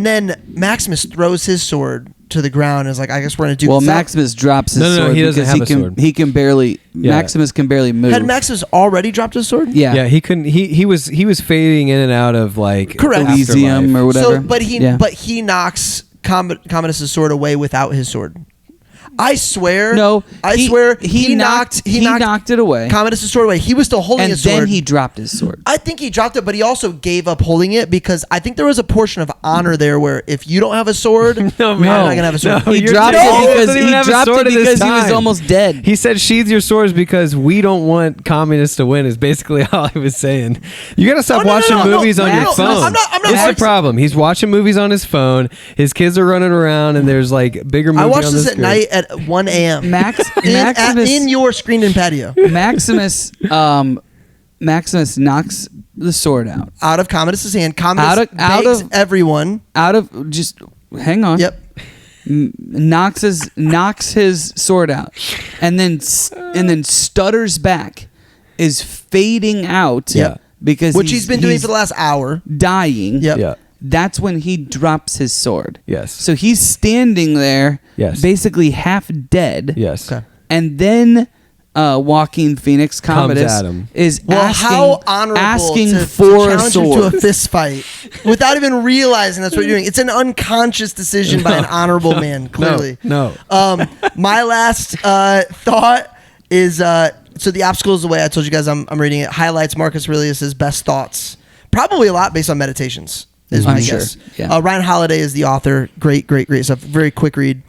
then Maximus throws his sword to the ground and is like, I guess we're gonna do. Well, this. Maximus drops his No, sword he doesn't because have a sword. he can barely. Yeah. Maximus can barely move. Had Maximus already dropped his sword? Yeah. Yeah, he couldn't. He was fading in and out of like Correct. Elysium afterlife. or whatever. So, but he knocks Commodus's sword away without his sword. I swear. No, I he- swear he knocked it away. Commodus's sword away. He was still holding and his sword. then he dropped his sword. I think he dropped it, but he also gave up holding it because I think there was a portion of honor there where if you don't have a sword, No, I'm man. not gonna have a sword. No, He you're dropped saying it he because doesn't even have a sword at this he was time. almost dead. He said, "Sheathe your swords because we don't want communists to win." Is basically all he was saying. You gotta stop Oh, no, watching no, no, movies no, on no, your no, phone. I'm not It's the arguing. problem. He's watching movies on his phone. His kids are running around, and there's like bigger movies. I watched on this the at screen. night at 1 a.m. Maximus in your screened-in patio. Maximus knocks the sword out Out of Commodus's hand. Commodus begs everyone. out of just hang on. Yep. Knocks his sword out, and then stutters back, is fading out. Yep. Because Which he's been doing for the last hour. dying. Yep. Yeah. That's when he drops his sword. Yes. So he's standing there, Yes. basically half dead. Yes. Okay. And then Joaquin Phoenix Commodus at him. is Well, how honorable asking to for a challenge him to sword. a fist fight without even realizing that's what you're doing. It's an unconscious decision by an honorable man, clearly. No. My last thought is so the obstacle is the way I told you guys I'm reading it. Highlights Marcus Aurelius' best thoughts. Probably a lot based on meditations, is my I'm sure, guess. yeah. Ryan Holiday is the author. Great stuff. Very quick read.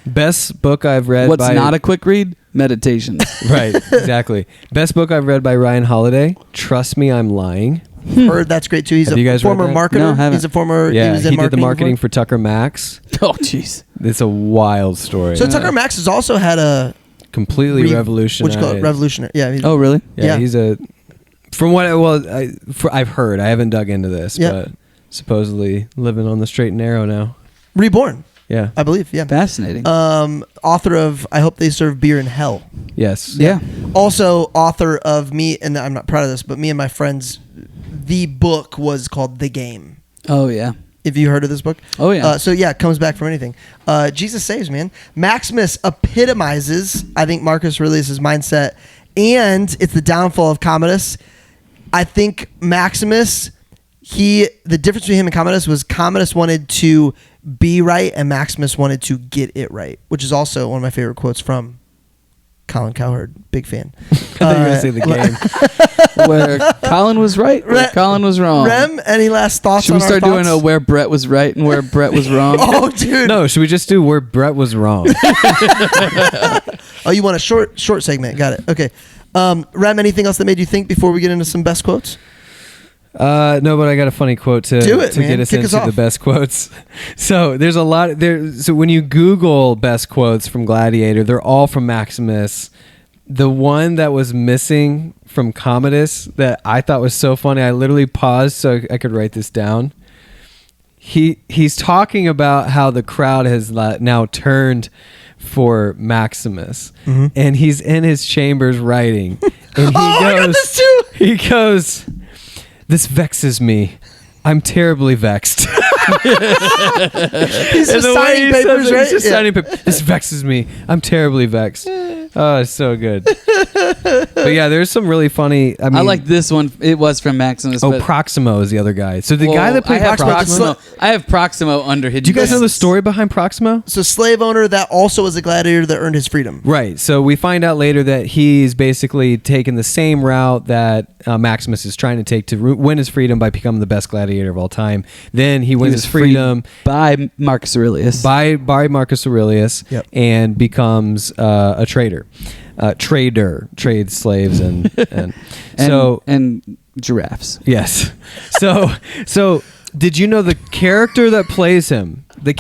Best book I've read. What's by, not a quick read? Meditations. Right, exactly. Best book I've read by Ryan Holiday. Trust Me, I'm Lying. Heard that's great too. He's Have you a guys read former that? marketer. No, haven't. He's a former. Yeah, he was he in did the marketing before. for Tucker Max. Oh, jeez. It's a wild story. So Tucker Max has also had a completely what you revolutionary. call it? Revolutionary. Yeah. Oh, really? Yeah, Yeah. he's a From what I've heard, I haven't dug into this, but supposedly living on the straight and narrow now. Reborn. Yeah, I believe. Yeah, fascinating. Author of I Hope They Serve Beer in Hell. Yes. Yeah. Also, author of me, and I'm not proud of this, but me and my friends, the book was called The Game. Oh yeah. Have you heard of this book? Oh yeah. So yeah, it comes back from anything. Jesus saves, man. Maximus epitomizes, I think, Marcus Aurelius' mindset, and it's the downfall of Commodus. I think Maximus, the difference between him and Commodus was Commodus wanted to be right and Maximus wanted to get it right, which is also one of my favorite quotes from Colin Cowherd. Big fan. I thought you were going to say The Game. Where Colin was right, where Colin was wrong. Rem, any last thoughts Should on we our start doing thoughts? where Brett was right and where Brett was wrong? Oh, dude. No, should we just do where Brett was wrong? Oh, you want a short segment. Got it. Okay. Rem, anything else that made you think before we get into some best quotes? No, but I got a funny quote to get us Kick us into off. the best quotes. So there's a lot there. So when you Google best quotes from Gladiator, they're all from Maximus. The one that was missing from Commodus that I thought was so funny, I literally paused so I could write this down. He's talking about how the crowd has now turned for Maximus, and he's in his chambers writing, and I got this too. He goes, "This vexes me. I'm terribly vexed." He's And just the way signing he papers, says it, right? he's just Yeah. signing papers. This vexes me. I'm terribly vexed. Oh, it's so good. But yeah, there's some really funny. I mean, I like this one. It was from Maximus. Oh, but, Proximo is the other guy. So the guy that played I have Proximo. I have Proximo under Hidden Do you guys know the Gems. story behind Proximo? So slave owner that also was a gladiator that earned his freedom. Right. So we find out later that he's basically taken the same route that Maximus is trying to take to win his freedom by becoming the best gladiator of all time. Then he wins was his freedom by Marcus Aurelius. by Marcus Aurelius, Yep. and becomes a trader. Trades slaves and so and giraffes. yes. So did you know the character that plays him? The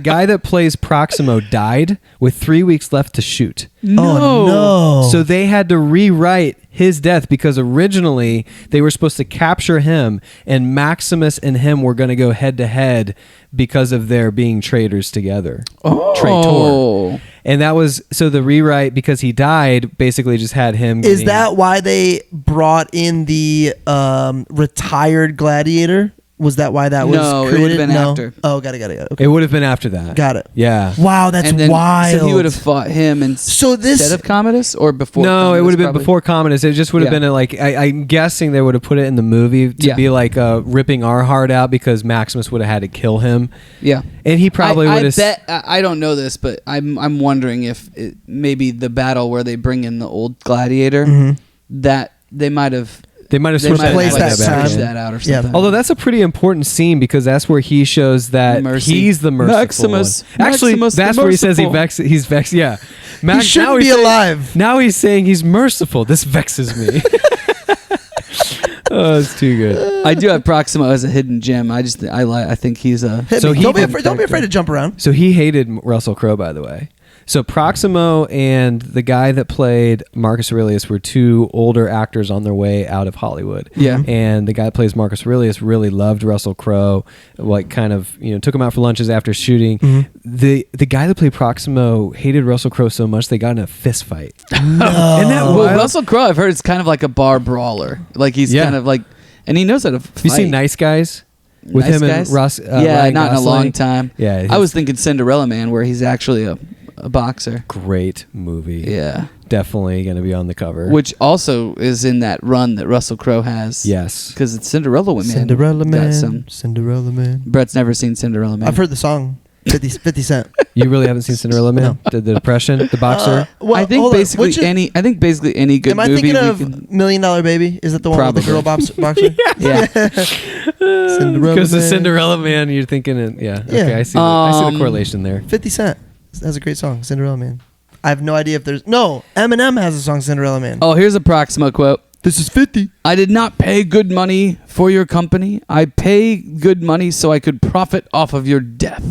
guy that plays Proximo died with 3 weeks left to shoot. Oh no! So they had to rewrite his death because originally they were supposed to capture him, and Maximus and him were going to go head to head because of their being traitors together. Traitor. And that was so the rewrite, because he died, basically just had him. Is that why they brought in the retired gladiator? Was that why that was No, it created? would've been after. Oh, got it. Okay. It would have been after that. Got it. Yeah. Wow, that's And then, wild. So he would have fought him instead of Commodus, or before? No, Commodus, it would have been probably? before Commodus. It just would have Yeah. been I'm guessing they would have put it in the movie to be like ripping our heart out because Maximus would have had to kill him. Yeah, And he probably would I have. bet I don't know this, but I'm wondering if maybe the battle where they bring in the old gladiator, that they might have. They might have They switched might have that, placed that back time. in. that out or Yeah. something. Although that's a pretty important scene because that's where he shows that Mercy. he's the merciful Maximus. one. Actually, Maximus the that's where he says merciful. he's vexed. Yeah, He shouldn't be alive. Now he's saying he's merciful. This vexes me. Oh, it's too good. I do have Proximo as a hidden gem. I think he's a. Hit So me. he Don't be did- afraid to jump around. So he hated Russell Crowe, by the way. So Proximo and the guy that played Marcus Aurelius were two older actors on their way out of Hollywood. Yeah. And the guy that plays Marcus Aurelius really loved Russell Crowe, like kind of, took him out for lunches after shooting. The guy that played Proximo hated Russell Crowe so much they got in a fist fight. Isn't that Well, wild? Russell Crowe, I've heard, is kind of like a bar brawler. Like he's Yeah. kind of like, and he knows how to fight. Have you seen Nice Guys? With Nice him Guys? and Ross? Yeah, Ryan not in a Gosling? long time. Yeah. I was thinking Cinderella Man, where he's actually a boxer. great movie. Yeah. Definitely going to be on the cover. Which also is in that run that Russell Crowe has. Yes. Because it's Cinderella Woman. Cinderella got some. Man. Cinderella Man. Brett's never seen Cinderella Man. I've heard the song. 50 Cent. You really haven't seen Cinderella Man? No. The Depression, the boxer. Well, I think hold on. basically Which is- any good Am I movie. thinking we of can- $1 Million Baby? Is that the one with the girl Probably. boxer? Yeah. Cinderella Because the Man. Cinderella Man, you're thinking, Yeah. Okay, I see the Um, correlation there. 50 Cent has a great song, Cinderella Man. I have no idea if there's... No, Eminem has a song, Cinderella Man. Oh, here's a Proximo quote. This is 50. I did not pay good money for your company. I pay good money so I could profit off of your death.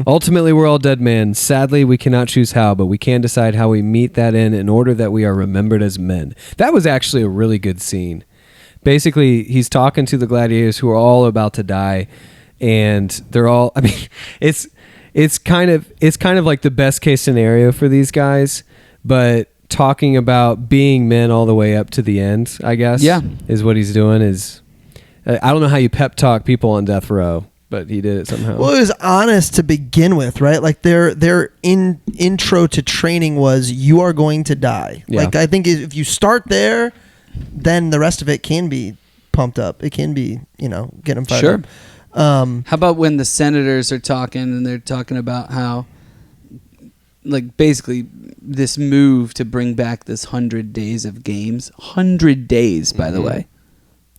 Ultimately, we're all dead men. Sadly, we cannot choose how, but we can decide how we meet that end in order that we are remembered as men. That was actually a really good scene. Basically, he's talking to the gladiators who are all about to die, and they're all, I mean, it's kind of like the best case scenario for these guys, but talking about being men all the way up to the end, I guess, is what he's doing. Is I don't know how you pep talk people on death row, but he did it somehow. Well, it was honest to begin with, right? Like their intro to training was, you are going to die. Yeah. Like, I think if you start there, then the rest of it can be pumped up. It can be, get them fired up. How about when the senators are talking and they're talking about how, like, basically this move to bring back this 100 days of games. 100 days, by the way.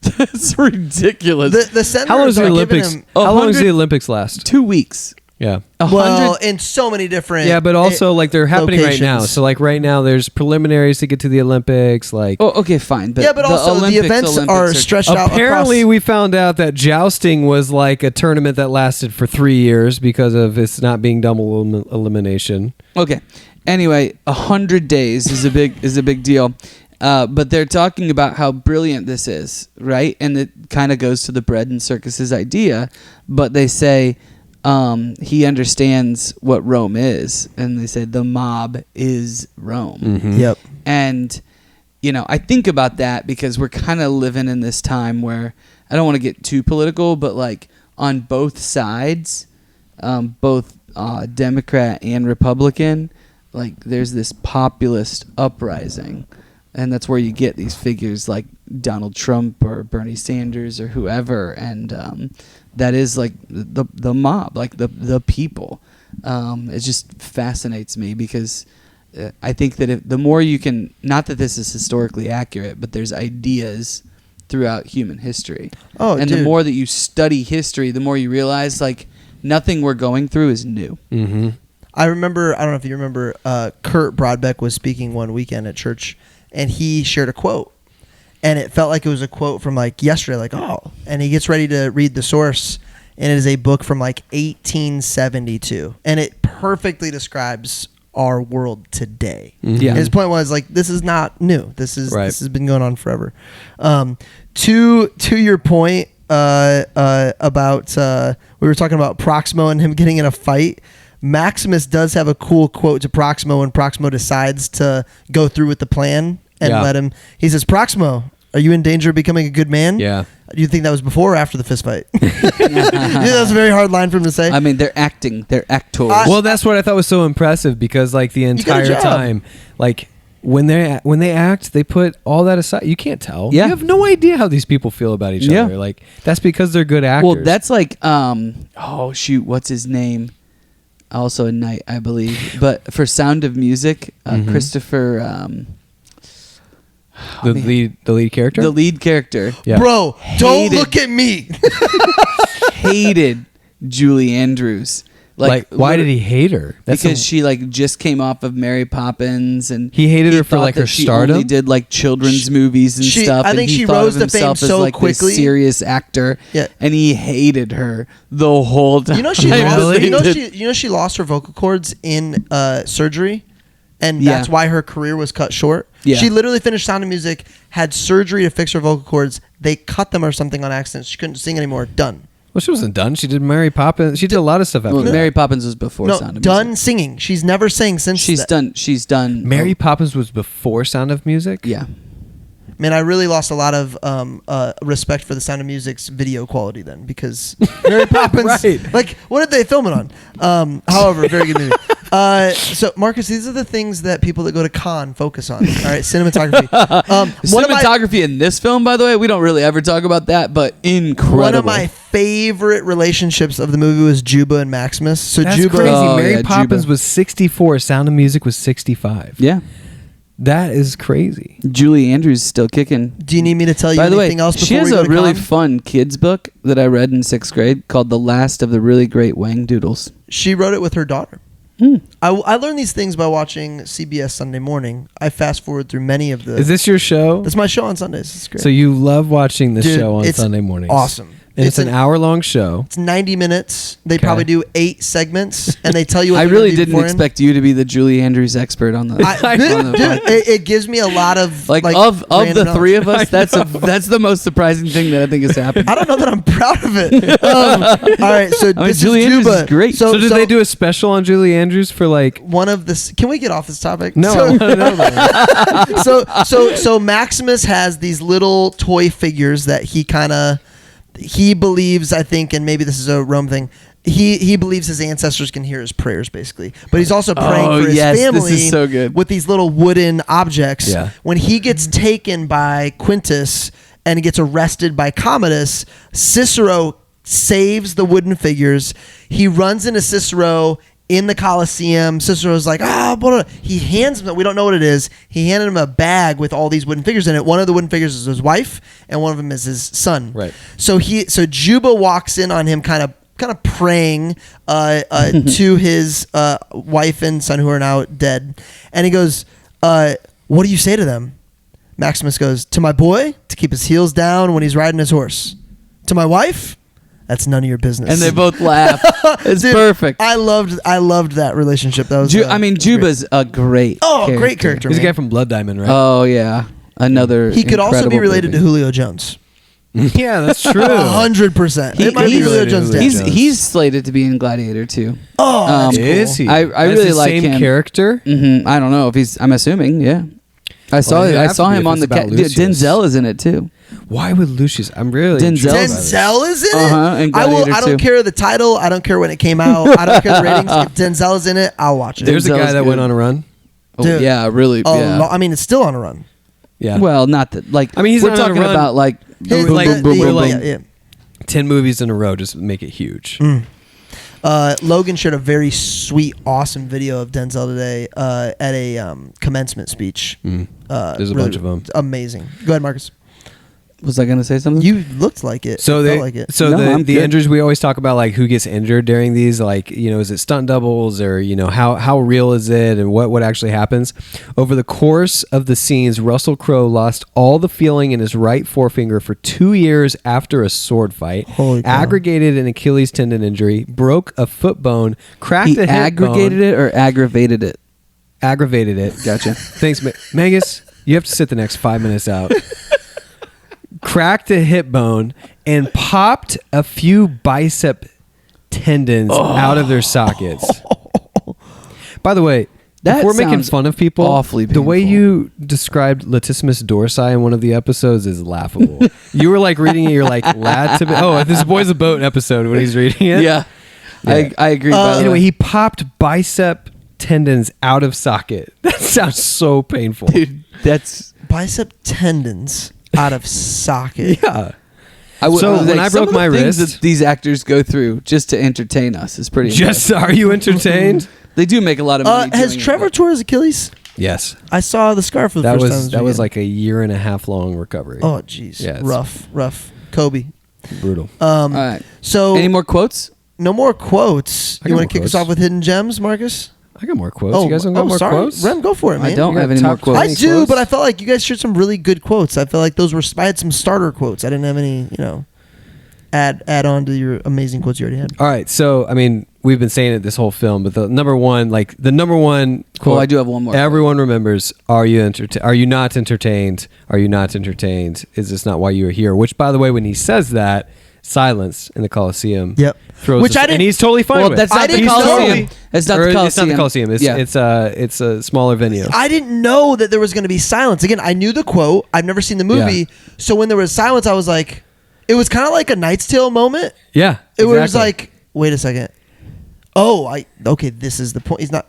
That's ridiculous. The senators how long does the are Olympics? giving him How long does the Olympics last? 2 weeks. Yeah. well, in so many different. Yeah, but also like they're happening right now. locations. So like right now, there's preliminaries to get to the Olympics. Like, Oh, okay, fine. But Yeah, but also the events are stretched out. apparently, we found out that jousting was like a tournament that lasted for 3 years because of its not being double elimination. Okay. Anyway, 100 days is a big deal. But they're talking about how brilliant this is, right? And it kind of goes to the bread and circuses idea. But they say he understands what Rome is, and they say the mob is Rome. Mm-hmm. Yep. And I think about that because we're kind of living in this time where I don't want to get too political, but like on both sides, both Democrat and Republican, like there's this populist uprising. And that's where you get these figures like Donald Trump or Bernie Sanders or whoever, and that is like the mob, like the people. It just fascinates me because I think that the more you can, not that this is historically accurate, but there's ideas throughout human history. Oh, and dude. the more that you study history, the more you realize like nothing we're going through is new. Mm-hmm. I don't know if you remember, Kurt Brodbeck was speaking one weekend at church, and he shared a quote, and it felt like it was a quote from like yesterday, like, oh, and he gets ready to read the source, and it is a book from like 1872, and it perfectly describes our world today. Mm-hmm. Yeah. His point was like, this is not new. This has been going on forever. To your point about we were talking about Proximo and him getting in a fight. Maximus does have a cool quote to Proximo when Proximo decides to go through with the plan and let him. He says, "Proximo, are you in danger of becoming a good man?" Yeah. Do you think that was before or after the fist fight? That was a very hard line for him to say. I mean, they're acting. They're actors. Well, that's what I thought was so impressive because like the got a entire job. time, like when they act, they put all that aside. You can't tell. Yeah. You have no idea how these people feel about each Yeah. other. Like that's because they're good actors. Well, that's like, oh shoot, what's his name? Also a knight, I believe. But for Sound of Music, Christopher, the lead character. the lead character, Yeah. Bro, don't Hated- look at me. hated Julie Andrews. Like why did he hate her? Because she like just came off of Mary Poppins, and He hated her for, thought like, that her she stardom? only did like children's movies and she- stuff. I and think he she thought rose of to fame himself as so like quickly. this serious actor. Yeah. And he hated her the whole time. You know she Really? lost, she lost her vocal cords in surgery, and that's Yeah. why her career was cut short. Yeah. She literally finished Sound of Music, had surgery to fix her vocal cords. They cut them or something on accident. She couldn't sing anymore. Done. Well, she wasn't done. She did Mary Poppins. She did a lot of stuff after Well, that. Mary Poppins was before No, Sound of done Music. singing. She's never sang since. She's that. done. Mary Poppins was before Sound of Music. Yeah. Man, I really lost a lot of respect for the Sound of Music's video quality then, because Mary Poppins. Right. Like, what did they film it on? However, very good movie. So, Marcus, these are the things that people that go to Cannes focus on. All right, cinematography. One of my Cinematography in this film, by the way, we don't really ever talk about that, but incredible. One of my favorite relationships of the movie was Juba and Maximus. So That's Juba, crazy. Oh, Mary yeah, Poppins Juba. was 64. Sound of Music was 65. Yeah. That is crazy. Julie Andrews is still kicking. do you need me to tell you By the way, anything else before she has we go a to really Cannes? fun kids book that I read in 6th grade called The Last of the Really Great Wang Doodles. She wrote it with her daughter. I learned these things by watching CBS Sunday Morning. I fast forward through many of the. Is this your show? That's my show on Sundays. It's great. So you love watching this Dude, show on it's Sunday mornings. Awesome. And it's an hour-long show. It's 90 minutes. They Okay. probably do 8 segments, and they tell you what I they're really gonna do didn't beforehand. expect you to be the Julie Andrews expert on the. Dude, on the podcast. it gives me a lot of Like of random the three of knowledge. us, that's the most surprising thing that I think has happened. I don't know that I'm proud of it. All right, so I mean, this Julie is Andrews Juba. is great. So did they do a special on Julie Andrews for like? one of the? Can we get off this topic? No, I So, want to know that. so Maximus has these little toy figures that he believes, I think, and maybe this is a Rome thing. He believes his ancestors can hear his prayers, basically. But he's also praying for his yes, this family is so good. with these little wooden objects. Yeah. When he gets taken by Quintus and he gets arrested by Commodus, Cicero saves the wooden figures. He runs into Cicero in the Colosseum. Cicero's like, he hands him, we don't know what it is. He handed him a bag with all these wooden figures in it. One of the wooden figures is his wife, and one of them is his son. Right. So Juba walks in on him kind of praying to his wife and son who are now dead. And he goes, what do you say to them? Maximus goes, to my boy, to keep his heels down when he's riding his horse. To my wife, that's none of your business. And they both laugh. It's Dude, perfect. I loved that relationship. That was. Juba's a great. great character. He's a man. guy from Blood Diamond, right? Oh yeah, another. He could also be incredible related movie. to Julio Jones. Yeah, that's true. 100%. It might be he's Julio Jones' dad. He's slated to be in Gladiator too. Oh, that's cool. Is he? I That's really the like same him. character. I don't know if he's. I'm assuming. Yeah. I saw it'd I have saw to be him if on it's the. about Lucius. Denzel is in it too. Why would Lucius? I'm really Denzel. intrigued by this. Denzel is in it. And Gladiator I don't too. care the title. I don't care when it came out. I don't care the ratings. If Denzel is in it, I'll watch it. There's a Denzel's guy that good. went on a run. Oh, Dude. yeah, really. Yeah. I mean, it's still on a run. Yeah. Well, not that. Like I mean, he's we're not on a talking run. about like. His- Like, the- we're the- like- yeah. 10 movies in a row just make it huge. Logan shared a very sweet, awesome video of Denzel today at a commencement speech. There's a bunch of them. Amazing. Go ahead, Marcus. Was I gonna say something? You looked like it. So You they, felt like it. so No, I'm the good. injuries, we always talk about like who gets injured during these, like, you know, is it stunt doubles or, you know, how real is it and what actually happens? Over the course of the scenes, Russell Crowe lost all the feeling in his right forefinger for 2 years after a sword fight, Holy cow. aggregated an Achilles tendon injury, broke a foot bone, cracked He a hip aggregated bone, it or aggravated it. aggravated it. Gotcha. Thanks, Mangus. You have to sit the next 5 minutes out. Cracked a hip bone and popped a few bicep tendons out of their sockets. By the way, That if we're making sounds fun of people, awfully the way painful. you described latissimus dorsi in one of the episodes is laughable. You were like reading it, you're like, this boy's a boat episode when he's reading it. Yeah. I agree. by the Anyway, way. he popped bicep tendons out of socket. That sounds so painful. Dude, that's. Bicep tendons out of socket. Yeah. So when I some broke of the my things wrist- that these actors go through just to entertain us is pretty. Just, are you entertained? they do make a lot of money. Has doing it, Trevor but- tore his Achilles? Yes. I saw the scar for the That first was time. like a 1.5 year long recovery. Oh, jeez. Yeah, it's- rough. Kobe. Brutal. All right. So Any more quotes? no more quotes. I You got want to more kick us quotes. off with hidden gems, Marcus? I got more quotes. You guys don't got more sorry. quotes? Rem, go for it, man. I don't You have got any more top quotes. I Any do, quotes? but I felt like you guys shared some really good quotes. I feel like those were. I had some starter quotes. I didn't have any, add on to your amazing quotes you already had. All right. So, I mean, we've been saying it this whole film, but the number one quote. I do have one more. Everyone remembers, are you not entertained? Are you not entertained? Is this not why you are here? Which, by the way, when he says that, silence in the Coliseum. Yep. Which I didn't- and he's totally fine Well, with. that's I not the didn't know- Coliseum. It's not Or the Coliseum. It's not the Coliseum. It's a smaller venue. I didn't know that there was going to be silence. Again, I knew the quote. I've never seen the movie. So when there was silence, I was like, it was kind of like a Knight's Tale moment. Yeah. It was exactly. like, wait a second. Okay, this is the point. He's not.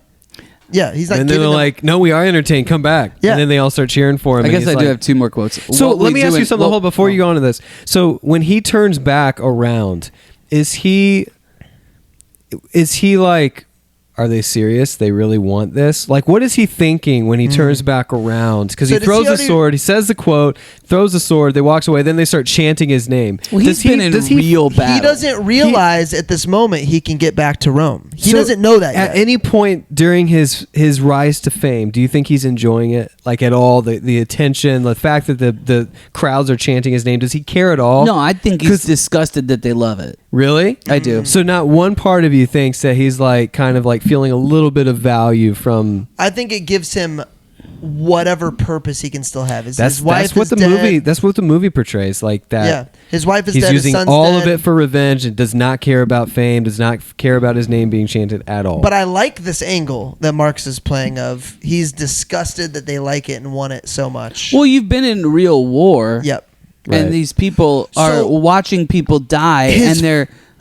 Yeah, he's not. And then giving they're them- like, no, we are entertained. Come back. Yeah. And then they all start cheering for him. I and guess he's I do like- have two more quotes. So What let we me do ask you in- something. well, Hold before you go on to this. So when he turns back around, is he like are they serious? They really want this? Like, what is he thinking when he turns back around? Because So he does throws he a already- sword. He says the quote, throws the sword. They walks away. Then they start chanting his name. Well, he's been in real battle. He doesn't realize at this moment he can get back to Rome. He So doesn't know that At yet. any point during his rise to fame, do you think he's enjoying it? Like at all? The attention, the fact that the crowds are chanting his name. Does he care at all? No, I think he's 'Cause- disgusted that they love it. Really? I do. So not one part of you thinks that he's like kind of like feeling a little bit of value from. I think it gives him whatever purpose he can still have. His wife That's what is the dead. movie. That's what the movie portrays. Like that. Yeah, his wife is He's dead. using his son's all dead. of it for revenge and does not care about fame. Does not care about his name being chanted at all. But I like this angle that Marcus is playing of he's disgusted that they like it and want it so much. Well, you've been in real war. Yep. Right. And these people are So- watching people die, His-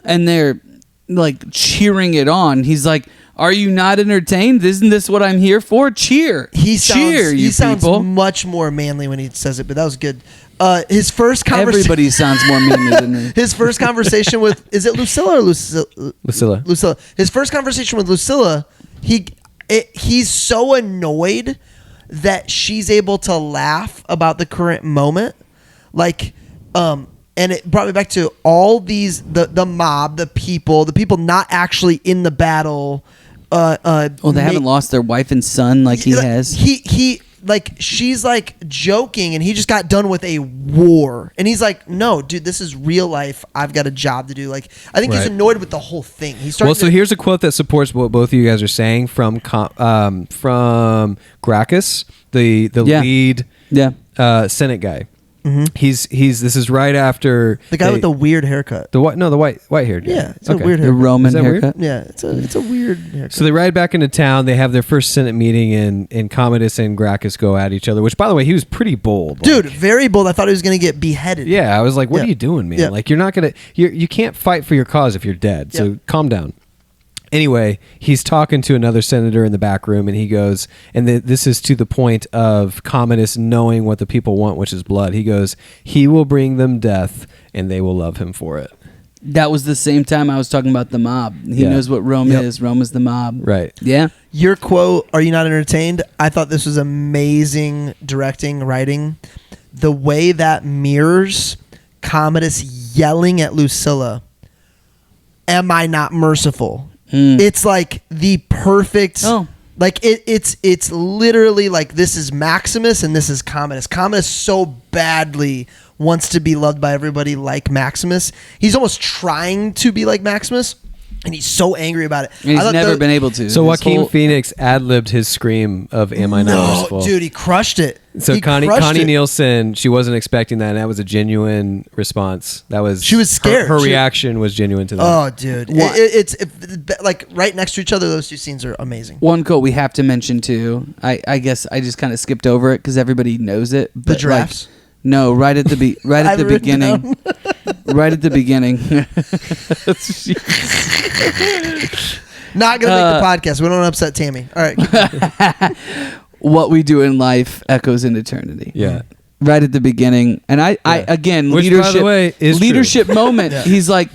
and they're like cheering it on. He's like, "Are you not entertained? Isn't this what I'm here for? Cheer! He sounds, cheer, you he sounds people!" much more manly when he says it, but that was good. His first conversation. Everybody sounds more manly than me. His first conversation with is it Lucilla or Lucilla? Lucilla. Lucilla. His first conversation with Lucilla, he's so annoyed that she's able to laugh about the current moment, like, and it brought me back to all these the mob, the people not actually in the battle. Well, they haven't lost their wife and son like he has. He like she's like joking, and he just got done with a war, and he's like, "No, dude, this is real life. I've got a job to do." Like, I think he's Right. annoyed with the whole thing. He's starting. Well, so here's a quote that supports what both of you guys are saying from Gracchus, the Yeah. lead Yeah. Senate guy. He's this is right after the guy with the weird haircut. the white haired guy. Yeah, it's a weird The haircut. Roman Is that weird? haircut. Yeah, it's a weird haircut. So they ride back into town. They have their first Senate meeting, and Commodus and Gracchus go at each other. Which, by the way, he was pretty bold, Dude, Like, very bold. I thought he was gonna get beheaded. yeah, I was like, "What Yeah. are you doing, man? Yeah. Like, you're not gonna, you can't fight for your cause if you're dead. So Yeah. calm down." Anyway, he's talking to another senator in the back room, and he goes, and this is to the point of Commodus knowing what the people want, which is blood. He goes, "He will bring them death, and they will love him for it." That was the same time I was talking about the mob. He Yeah. knows what Rome Yep. is. Rome is the mob. Right. Yeah. Your quote, "Are you not entertained?" I thought this was amazing directing, writing. The way that mirrors Commodus yelling at Lucilla, "Am I not merciful?" It's like the perfect. Oh. Like it's literally like this is Maximus and this is Commodus. Commodus so badly wants to be loved by everybody like Maximus. He's almost trying to be like Maximus, and he's so angry about it. And I he's thought never the- been able to. So His Joaquin whole- Phoenix ad-libbed his scream of "Am I not No, merciful?" dude, he crushed it. So He Connie crushed it. Nielsen, she wasn't expecting that, and that was a genuine response. That was She was scared. Her She- reaction was genuine to that. Oh, dude, What? it's like right next to each other. Those two scenes are amazing. One quote we have to mention too. I guess I just kind of skipped over it because everybody knows it. But giraffes? Like, no, right at the right I at the wrote it beginning. Right at the beginning. Not gonna make the podcast. We don't upset Tammy. All right, What we do in life echoes in eternity. Yeah. Right at the beginning, and I again, Which, by leadership, the way, is true. leadership moment. Yeah. He's like,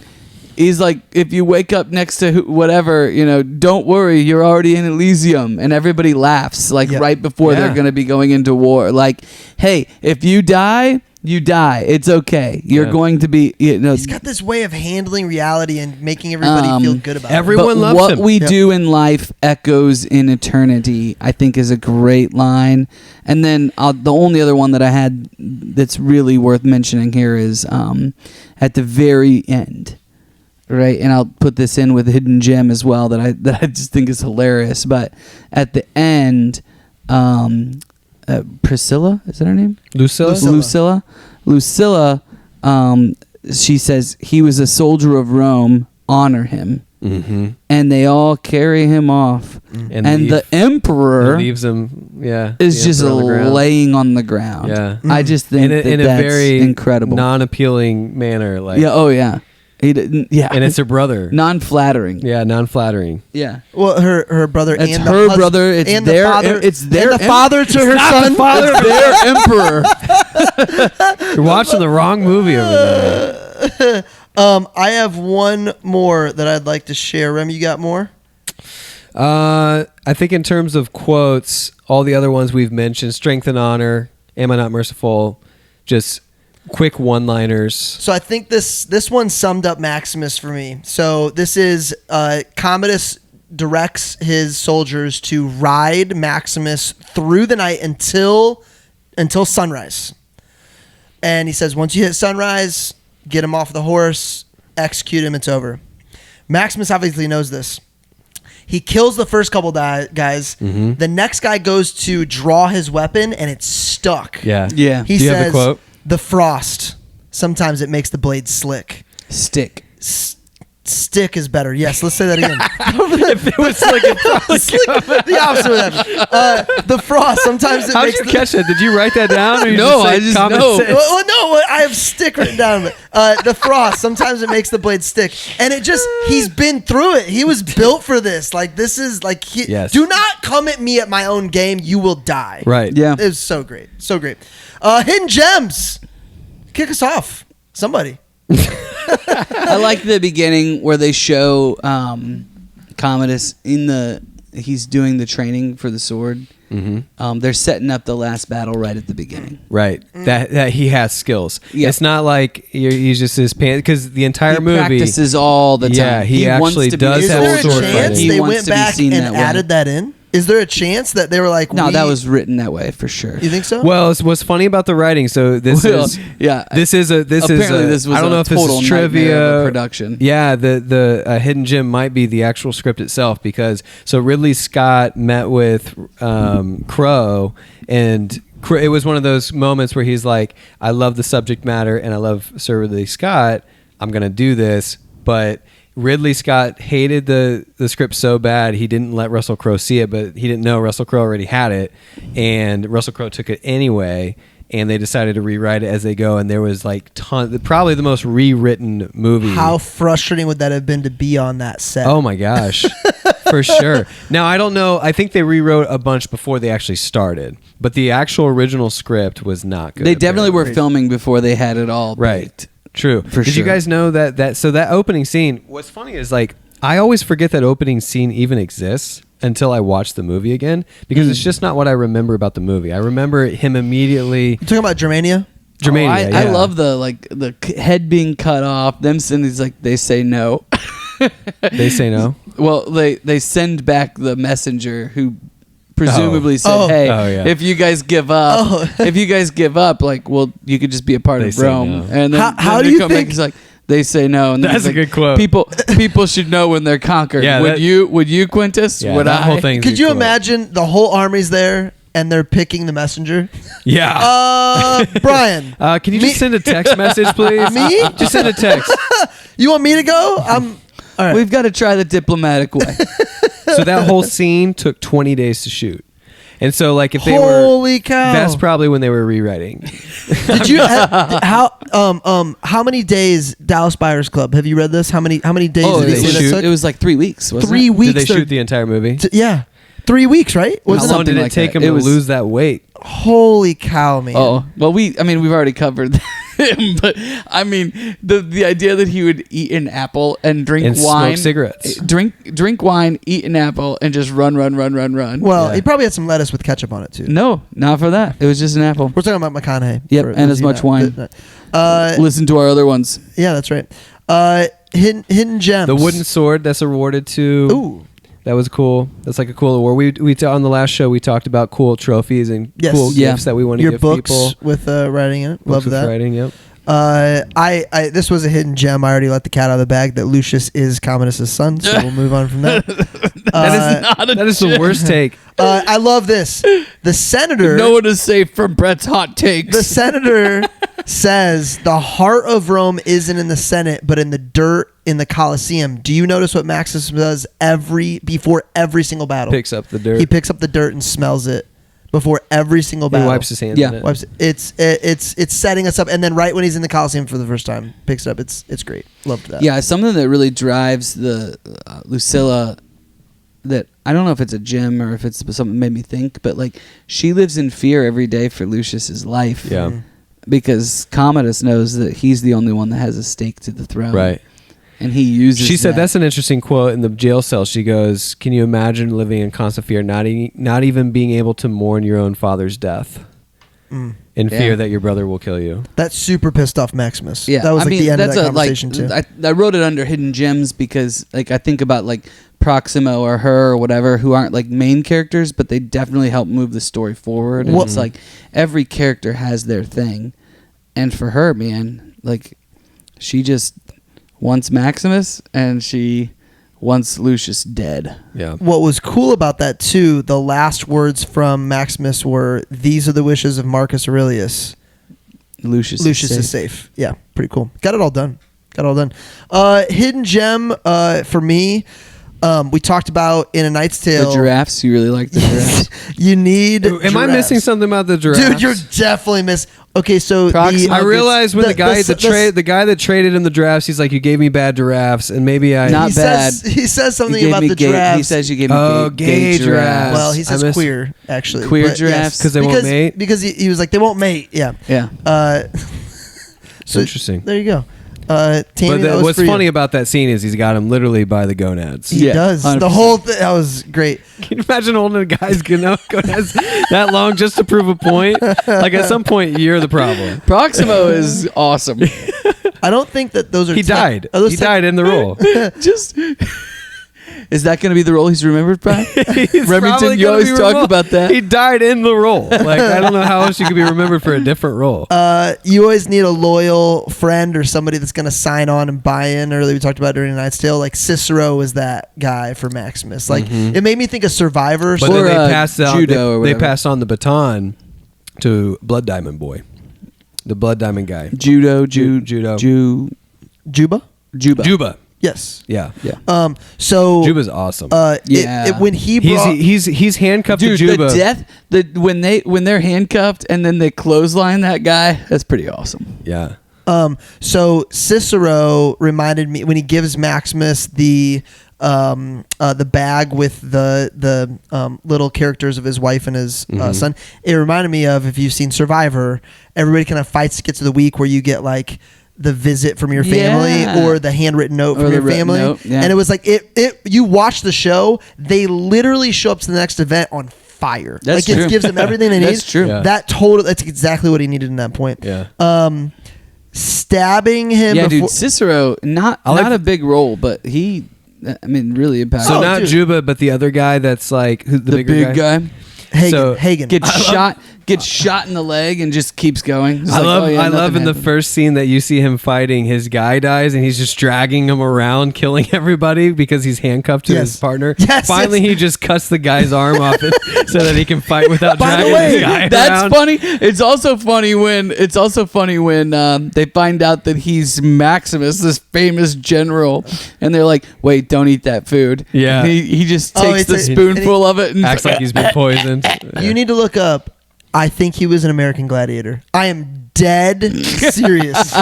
if you wake up next to whatever, don't worry, you're already in Elysium, and everybody laughs like Yeah. right before Yeah. they're going to be going into war. Like, hey, if you die, you die. It's okay. You're Yeah. going to be, he's got this way of handling reality and making everybody feel good about everyone- it. but loves what him. we Yep. do in life echoes in eternity, I think, is a great line. And then the only other one that I had that's really worth mentioning here is at the very end, right? And I'll put this in with a hidden gem as well that I just think is hilarious. But at the end, Priscilla, is that her name? Lucilla? Lucilla, she says, "He was a soldier of Rome, honor him." Mm-hmm. And they all carry him off. And the emperor leaves him. Yeah, is the just emperor on the ground. laying on the ground. Yeah. I just think in a that's very incredible. non-appealing manner. Like, Yeah, oh yeah. He didn't, yeah. and it's her brother. non-flattering. Yeah, non-flattering. Yeah. Well, her brother It's and her the brother, it's and their- the father. it's their and the em- father to her son. It's their emperor. You're watching the wrong movie over there. I have one more that I'd like to share. Rem, you got more? I think in terms of quotes, all the other ones we've mentioned, strength and honor, am I not merciful, just quick one-liners. So I think this one summed up Maximus for me. So this is Commodus directs his soldiers to ride Maximus through the night until sunrise. And he says, once you hit sunrise, get him off the horse, execute him, it's over. Maximus obviously knows this. He kills the first couple guys. Mm-hmm. The next guy goes to draw his weapon, and it's stuck. Yeah. He Do you says, have the quote? The frost. Sometimes it makes the blade slick. Stick. Stick is better. Yes, let's say that again. If it was like the opposite would happen. The frost. Sometimes it How'd makes you catch that? Did you write that down? Or you No, say I just common know. sense? Well, no, I have stick written down. The frost. Sometimes it makes the blade stick, and he's been through it. He was built for this. Like this is like. Yes. Do not come at me at my own game. You will die. Right. Yeah. It was so great. So great. Hidden gems. Kick us off. Somebody. I like the beginning where they show Commodus he's doing the training for the sword. Mm-hmm. They're setting up the last battle right at the beginning. Right. That he has skills. Yeah. It's not like he's just his pants, because the entire movie practices all the time. Yeah, he wants actually to be- does Is have there a sword chance fighting. He they wants went to be back seen and that way. added that in? Is there a chance that they were like, No, that was written that way for sure. You think so? Well, what's funny about the writing? So this is Apparently this was I don't know if this total is nightmare of trivia a production. Yeah, the Hidden Gem might be the actual script itself, because so Ridley Scott met with Crowe, and it was one of those moments where he's like, I love the subject matter and I love Sir Ridley Scott. I'm gonna do this, but Ridley Scott hated the script so bad he didn't let Russell Crowe see it, but he didn't know Russell Crowe already had it, and Russell Crowe took it anyway, and they decided to rewrite it as they go, and there was like probably the most rewritten movie. How frustrating would that have been to be on that set? Oh my gosh. For sure. Now, I don't know. I think they rewrote a bunch before they actually started, but the actual original script was not good. They definitely were filming before they had it all baked. True. Did you guys know that so that opening scene, what's funny is like I always forget that opening scene even exists until I watch the movie again, because it's just not what I remember about the movie. I remember him immediately. You talking about Germania? Germania, I love the head being cut off. Them sending these, like, they say no. They say no. Well, they send back the messenger who presumably said, "Hey, if you guys give up, like, well, you could just be a part of Rome." No. And then How then do they you come think? back, he's like, they say no, and then That's he's a like, good quote. People should know when they're conquered. Yeah, would you, Quintus? Yeah, would that I? whole thing. Could you imagine the whole army's there and they're picking the messenger? Yeah. Brian. Can you just send a text message, please? Me? Just send a text. You want me to go? All right. We've got to try the diplomatic way. So that whole scene took 20 days to shoot. And so, like, if they Holy cow. that's probably when they were rewriting. Did you how many days Dallas Buyers Club? Have you read this? How many days did they say that took? It was like 3 weeks. Wasn't 3 it? weeks. Did they shoot the entire movie? Yeah. 3 weeks, right? How Wasn't long it? did it like take that. him It to was- lose that weight? Holy cow, man. Oh, well, we've already covered him, but I mean, the idea that he would eat an apple and drink And wine, smoke cigarettes. drink wine, eat an apple, and just run. Well, he probably had some lettuce with ketchup on it too. No, not for that. It was just an apple. We're talking about McConaughey. Yep, for and those as of you much wine. Listen to our other ones. Yeah, that's right. Hidden gems. The wooden sword that's awarded to. Ooh. That was cool. That's like a cool award. We on the last show we talked about cool trophies and Yes. cool Yeah. gifts that we want to Your give books people. with writing in it. Books Love with that. writing, yep. I this was a hidden gem. I already let the cat out of the bag that Lucius is Commodus' son, so we'll move on from that. That is the worst take. I love this. The senator. No one is safe from Brett's hot takes. The senator says the heart of Rome isn't in the Senate, but in the dirt in the Colosseum. Do you notice what Maximus does before every single battle? Picks up the dirt. He picks up the dirt and smells it before every single He battle. wipes his hands Yeah. in it. Wipes it. It's setting us up, and then right when he's in the Colosseum for the first time, picks it up. It's great. Loved that. Yeah, something that really drives the Lucilla, that I don't know if it's a gem or if it's something that made me think, but like she lives in fear every day for Lucius's life. Yeah. Mm-hmm. Because Commodus knows that he's the only one that has a stake to the throne. Right. and he uses. She said that. that's an interesting quote in the jail cell. She goes, "Can you imagine living in constant fear, not even being able to mourn your own father's death, in fear that your brother will kill you?" That super pissed off Maximus. Yeah, that was I like mean, the end of that's that conversation too. I wrote it under hidden gems because like I think about like Proximo or her or whatever who aren't like main characters, but they definitely help move the story forward. And it's like every character has their thing, and for her, man, like she just wants Maximus and she wants Lucius dead. Yeah. What was cool about that too, the last words from Maximus were, "These are the wishes of Marcus Aurelius. Lucius is safe." Yeah, pretty cool. Got it all done. Hidden gem for me. We talked about in A Knight's Tale. The giraffes. You really like the giraffes? You need. Am I missing something about the giraffes? Dude, you're definitely missing. Okay, so Proximo I realized when the the guy that traded him the giraffes, he's like, "You gave me bad giraffes," and maybe I Not he bad. He says something You gave about me the gay- giraffes. He says you gave me gay giraffes. Well, he says I miss- queer actually. Queer but giraffes? 'Cause they won't mate? Because he was like they won't mate. Yeah. Yeah. So interesting. There you go. Tammy, that was what's for you. funny about that scene is he's got him literally by the gonads. He Yeah, does 100%. the whole thing. That was great. Can you imagine holding a guy's gonads that long just to prove a point? Like at some point, you're the problem. Proximo is awesome. I don't think that those are. He died. Are those He died in the role. Just is that going to be the role he's remembered by? He's Remington, probably you gonna always be talk remem- about that. He died in the role. Like I don't know how else you could be remembered for a different role. You always need a loyal friend or somebody that's going to sign on and buy in. Earlier we talked about during A Knight's Tale, like Cicero was that guy for Maximus. Like it made me think of Survivor. But Or, then they passed out, judo or they whatever. passed on the baton to Blood Diamond Boy, the Blood Diamond guy. Judo, Judo. Juba. Juba. Yes. Yeah. So Juba's awesome. Yeah. when he brought He's handcuffed to Dude, Juba. the death, when they're handcuffed and then they clothesline that guy, that's pretty awesome. Yeah. So Cicero reminded me when he gives Maximus the bag with the little characters of his wife and his son. It reminded me of, if you've seen Survivor, everybody kind of fights to get to the week where you get like the visit from your family Yeah. or the handwritten note Or from the your written family. note, yeah. And it was like you watch the show, they literally show up to the next event on fire. That's like true. it gives them everything they need. That's true. Yeah. That's exactly what he needed in that point. Yeah. Stabbing him Yeah, before, dude, Cicero, not a big role, but he, I mean, really impactful. So not dude. Juba, but the other guy that's like who's the the bigger big guy Hagen. gets shot in the leg and just keeps going. It's I like, love oh, yeah, I love nothing in the happened. first scene that you see him fighting, his guy dies and he's just dragging him around, killing everybody because he's handcuffed to Yes. his partner. Yes, Finally, yes. he just cuts the guy's arm off it so that he can fight without By the dragging way, his guy That's around. funny. It's also funny when they find out that he's Maximus, this famous general, and they're like, "Wait, don't eat that food." Yeah. And he just Oh, takes it's the a- spoonful of it and Acts like he's been poisoned. You need to look up. I think he was an American Gladiator. I am dead serious.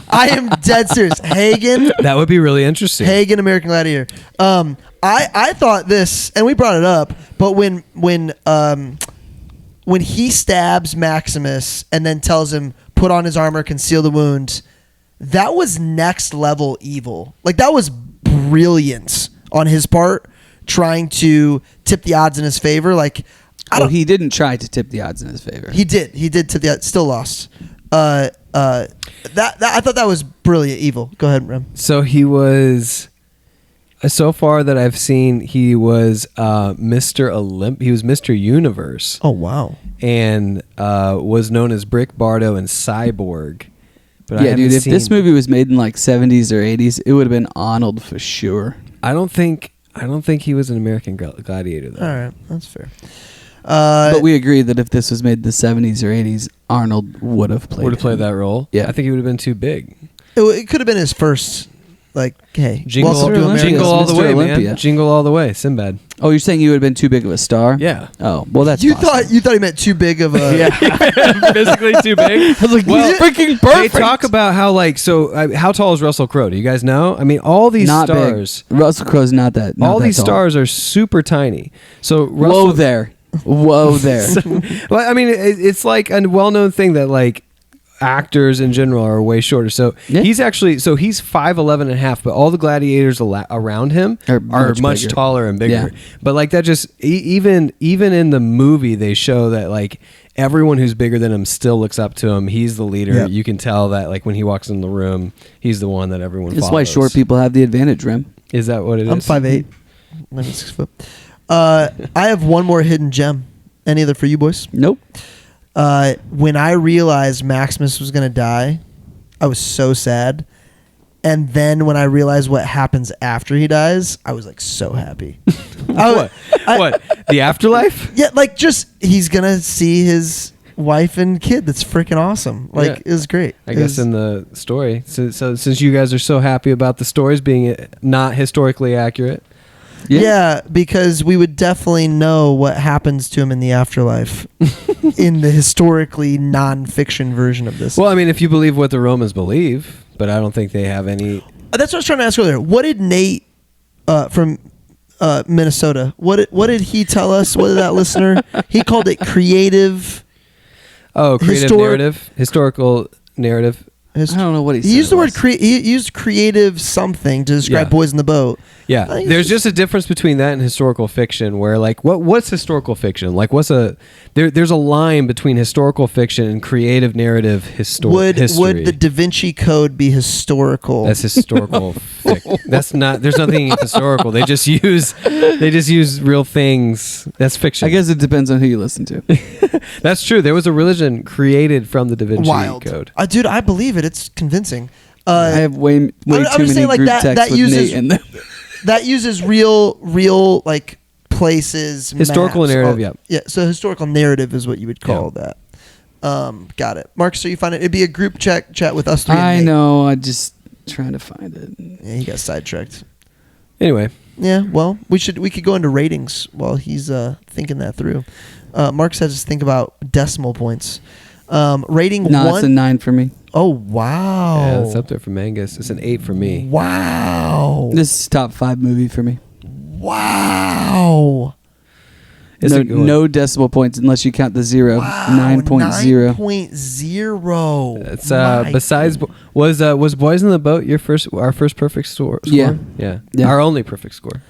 I am dead serious. Hagen, That would be really interesting. American Gladiator. I thought this, and we brought it up, but when he stabs Maximus and then tells him put on his armor, conceal the wound, that was next level evil. Like that was brilliant on his part, trying to tip the odds in his favor. Like. he didn't try to tip the odds in his favor. He did to the still lost. That I thought that was brilliant evil. Go ahead, Rem. So he was, so far that I've seen, he was Mr. He was Mr. Universe. Oh wow. And was known as Brick Bardo and Cyborg. But I Yeah, haven't dude. If seen- this movie was made in like 70s or 80s, it would have been Arnold for sure. I don't think he was an American gladiator though. All right, that's fair. But we agree that if this was made in the 70s or 80s, Arnold would have played. Would have played that role. Yeah. I think he would have been too big. It could have been his first. Like, hey, Jingle, welcome to America. jingle all the Mr. way, Olympia. man. Jingle all the way, Sinbad. Oh, you're saying you would have been too big of a star? Yeah. Oh, well, that's You possible. thought he meant too big of a. Physically too big. I was like, Well, he's freaking They perfect. talk about how how tall is Russell Crowe? Do you guys know? I mean, all these not stars, big. Russell Crowe's not that. Not all that these tall. stars are super tiny. So Whoa Russell, there. Whoa there. Well, I mean, it's like a well-known thing that like actors in general are way shorter. So he's 5'11" and a half, but all the gladiators around him are much taller and bigger. Yeah. But like that just even in the movie they show that like everyone who's bigger than him still looks up to him. He's the leader. Yep. You can tell that like when he walks in the room, he's the one that everyone follows. That's why short people have the advantage, Rem. Is that what it is? I'm 5'8". I'm 6 foot. I have one more hidden gem. Any other for you boys? Nope. When I realized Maximus was going to die, I was so sad. And then when I realized what happens after he dies, I was like so happy. What? The afterlife? Yeah, like just he's going to see his wife and kid. That's freaking awesome. Like it was great. I guess in the story. So since you guys are so happy about the stories being not historically accurate. Yeah, because we would definitely know what happens to him in the afterlife in the historically non-fiction version of this. Well, I mean, if you believe what the Romans believe, but I don't think they have any... That's what I was trying to ask earlier. What did Nate from Minnesota, what did he tell us? What did that listener? He called it creative... Oh, creative narrative? Historical narrative. I don't know what he said. He used the word he used creative something to describe Boys in the Boat. Yeah, there's just a difference between that and historical fiction. Where like what's historical fiction? Like there's a line between historical fiction and creative narrative history. Would the Da Vinci Code be historical? That's historical. That's not. There's nothing historical. They just use real things. That's fiction. I guess it depends on who you listen to. That's true. There was a religion created from the Da Vinci Code. Dude, I believe it. It's convincing. I have way too many group texts with Nate in them. That uses real like places. Historical maps, narrative, yeah. So historical narrative is what you would call that. Got it, Mark. So you find it'd be a group chat with us three. I know. I just trying to find it. Yeah, he got sidetracked. Anyway. Yeah. Well, we could go into ratings while he's thinking that through. Mark says to think about decimal points. Rating 1. No, it's a 9 for me. Oh, wow. Yeah, it's up there for Manges. It's an 8 for me. Wow. This is top 5 movie for me. Wow. No decimal points unless you count the 0. Wow, 9.0. 9.0. It's besides was Boys in the Boat our first perfect score? Yeah. Our only perfect score.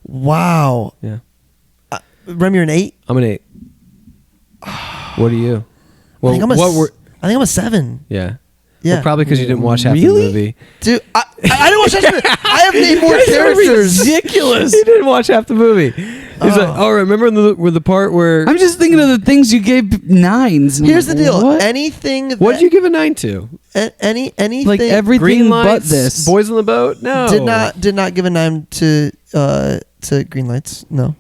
Wow. Yeah. Rem, you're an 8? I'm an 8. What are you? Well, I think I'm a 7. Yeah. Yeah. Well, probably because you didn't watch half the movie. Dude, I didn't watch half the movie. I have named more characters. Ridiculous. You didn't watch half the movie. He's like, remember the part where... I'm just thinking of the things you gave 9s. Here's the deal. What? Anything... What did you give a 9 to? Anything... Like everything Green Lights, but this. Boys in the Boat? No. Did not give a 9 to Green Lights. No.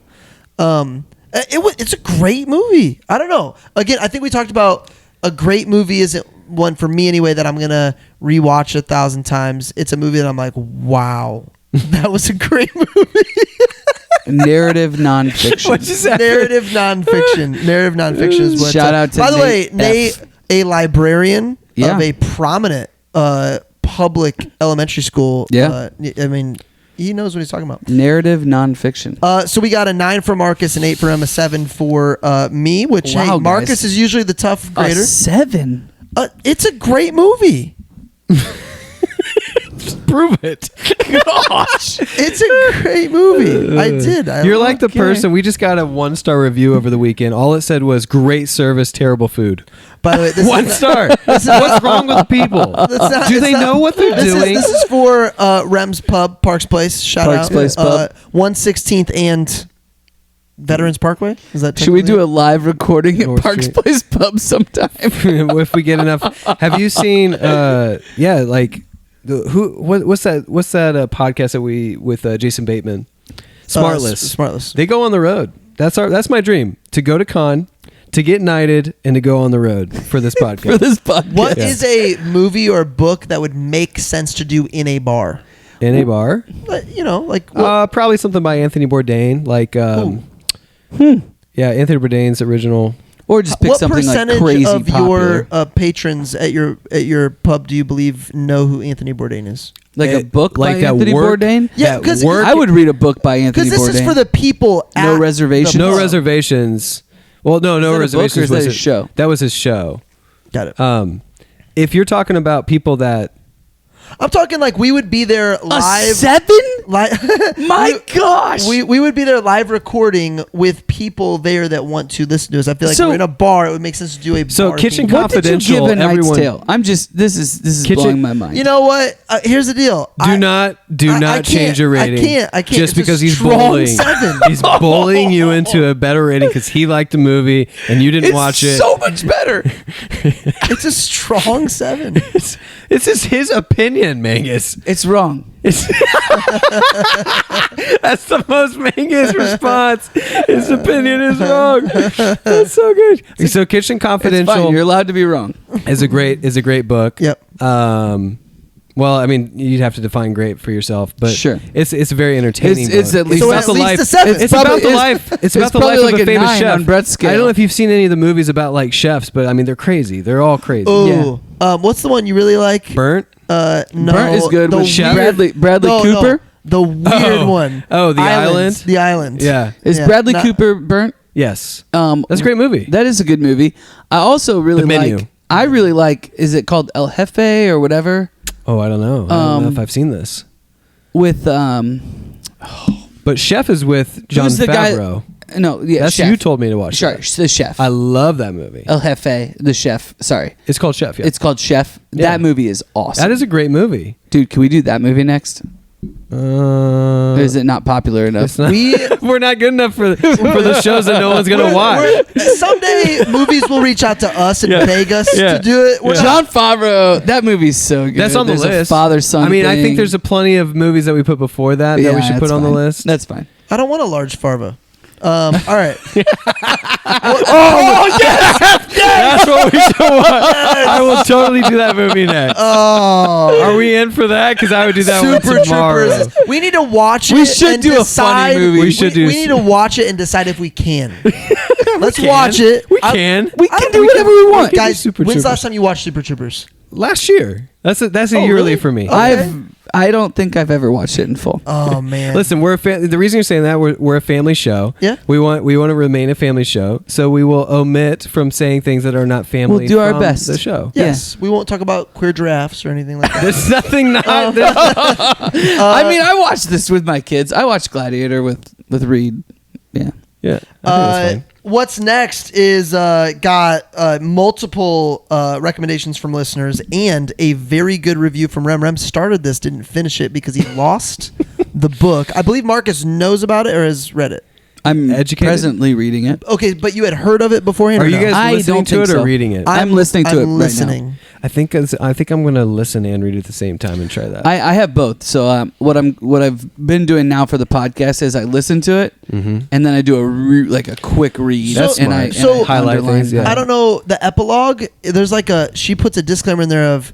It's a great movie. I don't know. Again, I think we talked about a great movie isn't one for me anyway that I'm gonna rewatch 1,000 times. It's a movie that I'm like, wow, that was a great movie. Narrative nonfiction. What'd you say? Narrative nonfiction is what. Shout out to By the way, Nate, a librarian of a prominent public elementary school. Yeah. I mean, he knows what he's talking about. Narrative nonfiction. So we got a 9 for Marcus, an 8 for him, a 7 for me. Which wow, Marcus guys. is usually the tough grader. A 7. It's a great movie. Prove it. Gosh. It's a great movie. I did. You're like the person. We just got a 1-star review over the weekend. All it said was great service, terrible food. By the way, this 1 star. What's wrong with people? Do they know what they're doing? This is for Rem's Pub, Parks Place. Shout Parks out. Place Pub. 116th and Veterans Parkway. Is that? Should we do a live recording at North Parks Street. Place Pub sometime? If we get enough. Have you seen? What's that podcast that we with Jason Bateman? Smartless. Smartless. They go on the road. That's my dream, to go to con, to get knighted, and to go on the road for this podcast. What is a movie or book that would make sense to do in a bar? In a bar? Probably something by Anthony Bourdain, like Anthony Bourdain's original. Or just pick something like crazy What percentage of popular. your patrons at your pub do you believe know who Anthony Bourdain is? Like a book like by that Anthony Bourdain? Yeah, because I would read a book by Anthony Bourdain. Because this is for the people at No reservations. No reservations. Well, no that a book reservations. or is that his show? That was his show. Got it. if you're talking about people that I'm talking like we would be there live. A 7? My gosh. We would be there live recording with people there that want to listen to us. I feel like So- we're in a bar. It would make sense to do a So bar Kitchen theme. What did you Confidential, give A Knight's everyone- Tale? I'm just, this is Kitchen- blowing my mind. You know what? Here's the deal. do not I change your can't- rating. I can't. Just It's a because he's strong bullying. 7. He's bullying you into a better rating because he liked the movie and you didn't It's watch it. so much better. It's a strong 7. It's just his opinion, Mangus. It's wrong. That's the most Mangus response. His opinion is wrong. That's so good. So Kitchen It's fine. Confidential You're allowed to be wrong. is a great book. Yep. Well, I mean, you'd have to define great for yourself, but Sure. it's a very entertaining. It's book. at least- So about at the least life. a 7. It's probably- about the it's- life. It's it's about the probably life like of a a famous 9 chef. on Brett's scale. I don't know if you've seen any of the movies about like chefs, but I mean, they're crazy. They're all crazy. Oh, what's the one you really like? Burnt. No, Burnt is good the with weird- Bradley No, Cooper. the weird one. Oh, The Island? The Island. Yeah. Is Yeah. Bradley Not- Cooper burnt? Yes. That's a great movie. That is a good movie. I also really The Menu. like. I really like. Is it called El Jefe or whatever? Oh, I don't know. I don't know if I've seen this. With But Chef is with John who's the Favreau. guy? No, yeah, That's chef. you told me to watch. Sure, that. the chef. I love that movie. El Jefe, the chef. Sorry, It's called Chef. Yeah. it's called Chef. Yeah. That movie is awesome. That is a great movie. Dude, can we do that movie next? Or is it not popular enough? It's not- We- we're not good enough for the shows that no one's gonna watch. Someday movies will reach out to us and beg us Yeah. to do it. We're not- John Favreau. That movie's so good. That's on the There's list. Father son. I mean, I think thing. there's a plenty of movies that we put before that that we should put that's on the fine. list. That's fine. I don't want a large farva. All right. That's what we should watch. I will totally do that movie next. Oh. Are we in for that? Because I would do that Super one tomorrow. Troopers. We need to watch it. We should and do a funny decide- movie. We should do- We need to watch it and decide if we can. Let's Can. watch it. We can. We can do whatever we want. can do Guys, Super when's the Troopers. last time you watched Super Troopers? Last year. That's a Oh, yearly really? for me. Okay. I don't think I've ever watched it in full. Oh man. Listen, the reason you're saying that we're a family show. Yeah. We want to remain a family show, so we will omit from saying things that are not family. We'll do our from best. The show. Yes. We won't talk about queer giraffes or anything like that. There's nothing not. I mean, I watched this with my kids. I watched Gladiator with Reed. Yeah. Yeah. I think that's fine. What's next is got multiple recommendations from listeners and a very good review from Rem. Rem started this, didn't finish it because he lost the book. I believe Marcus knows about it or has read it. I'm Educated? presently reading it. Okay, but you had heard of it beforehand? Are or you no? guys I listening don't to think it or so. reading it? I'm listening to it right now. listening. I think I'm going to listen and read it at the same time and try that. I have both. So what I've been doing now for the podcast is I listen to it and then I do a quick read. That's and smart. I So- Highlight underline things, yeah. that. I don't know the epilogue. There's she puts a disclaimer in there of,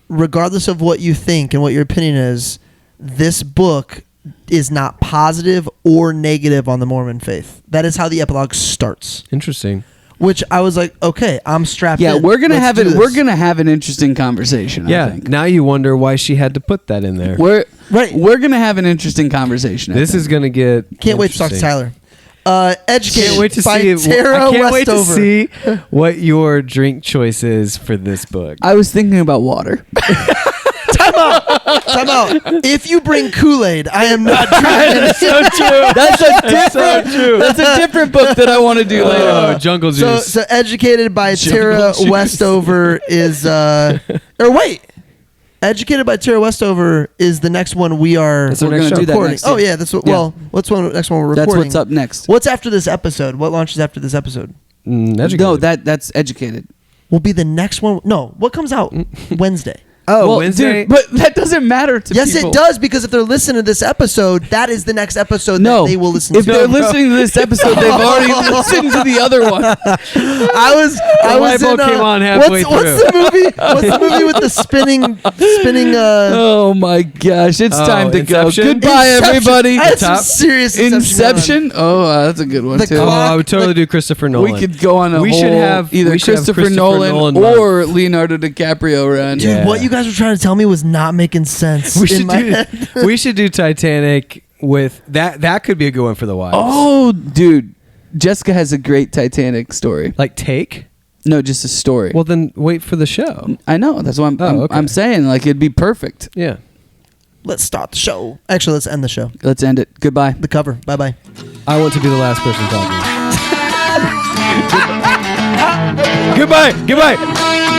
regardless of what you think and what your opinion is, this book is not positive or negative on the Mormon faith. That is how the epilogue starts. Interesting. Which I was like, okay, I'm strapped Yeah, in. we're gonna Let's have do it. this. We're gonna have an interesting conversation. I Yeah. think. Now you wonder why she had to put that in there. We're Right. We're gonna have an interesting conversation. I This think. is going to get. Can't wait to talk to interesting. Tyler. Educated Can't wait to by see. Tara I can't wait to Westover. see what your drink choice is for this book. I was thinking about water. Time out. If you bring Kool-Aid, I am not drinking. so true. That's a true. That's a different book that I want to do later. Oh, Jungle So, Juice. so educated by Tara Juice. Westover is Educated by Tara Westover is the next one we are That's our We're next gonna show. do that recording. next, Oh yeah. yeah, that's what. Yeah. Well, what's next one we're That's recording? what's up next. What's after this episode? What launches after this episode? Educated. No, that's educated. Will be the next one. No, what comes out Wednesday? Oh, Well, Wednesday. dude, but that doesn't matter to Yes, people. it does, because if they're listening to this episode, that is the next episode No, that they will listen if to. they're listening to this episode, they've already listened to the other one. I was light bulb in, came on halfway what's the movie? What's the movie with the spinning? Oh my gosh, it's Oh, time to Inception? go. Goodbye, Inception. everybody. I had some Top. serious Inception. Oh, that's a good one The too. Oh, clock. I would totally do Christopher Nolan. We could go on a We whole should have- either we should have Christopher Christopher Nolan month. or Leonardo DiCaprio run. Dude, Yeah. what you guys were trying to tell me was not making sense We in should my do. head. We should do Titanic with that. That could be a good one for the wives. Oh, dude, Jessica has a great Titanic story. like Take. No, just a story. Well, then wait for the show. I know. That's what I'm saying. Like, it'd be perfect. Yeah. Let's start the show. Actually, let's end the show. Let's end it. Goodbye. The cover. Bye-bye. I want to be the last person talking. Goodbye. Goodbye.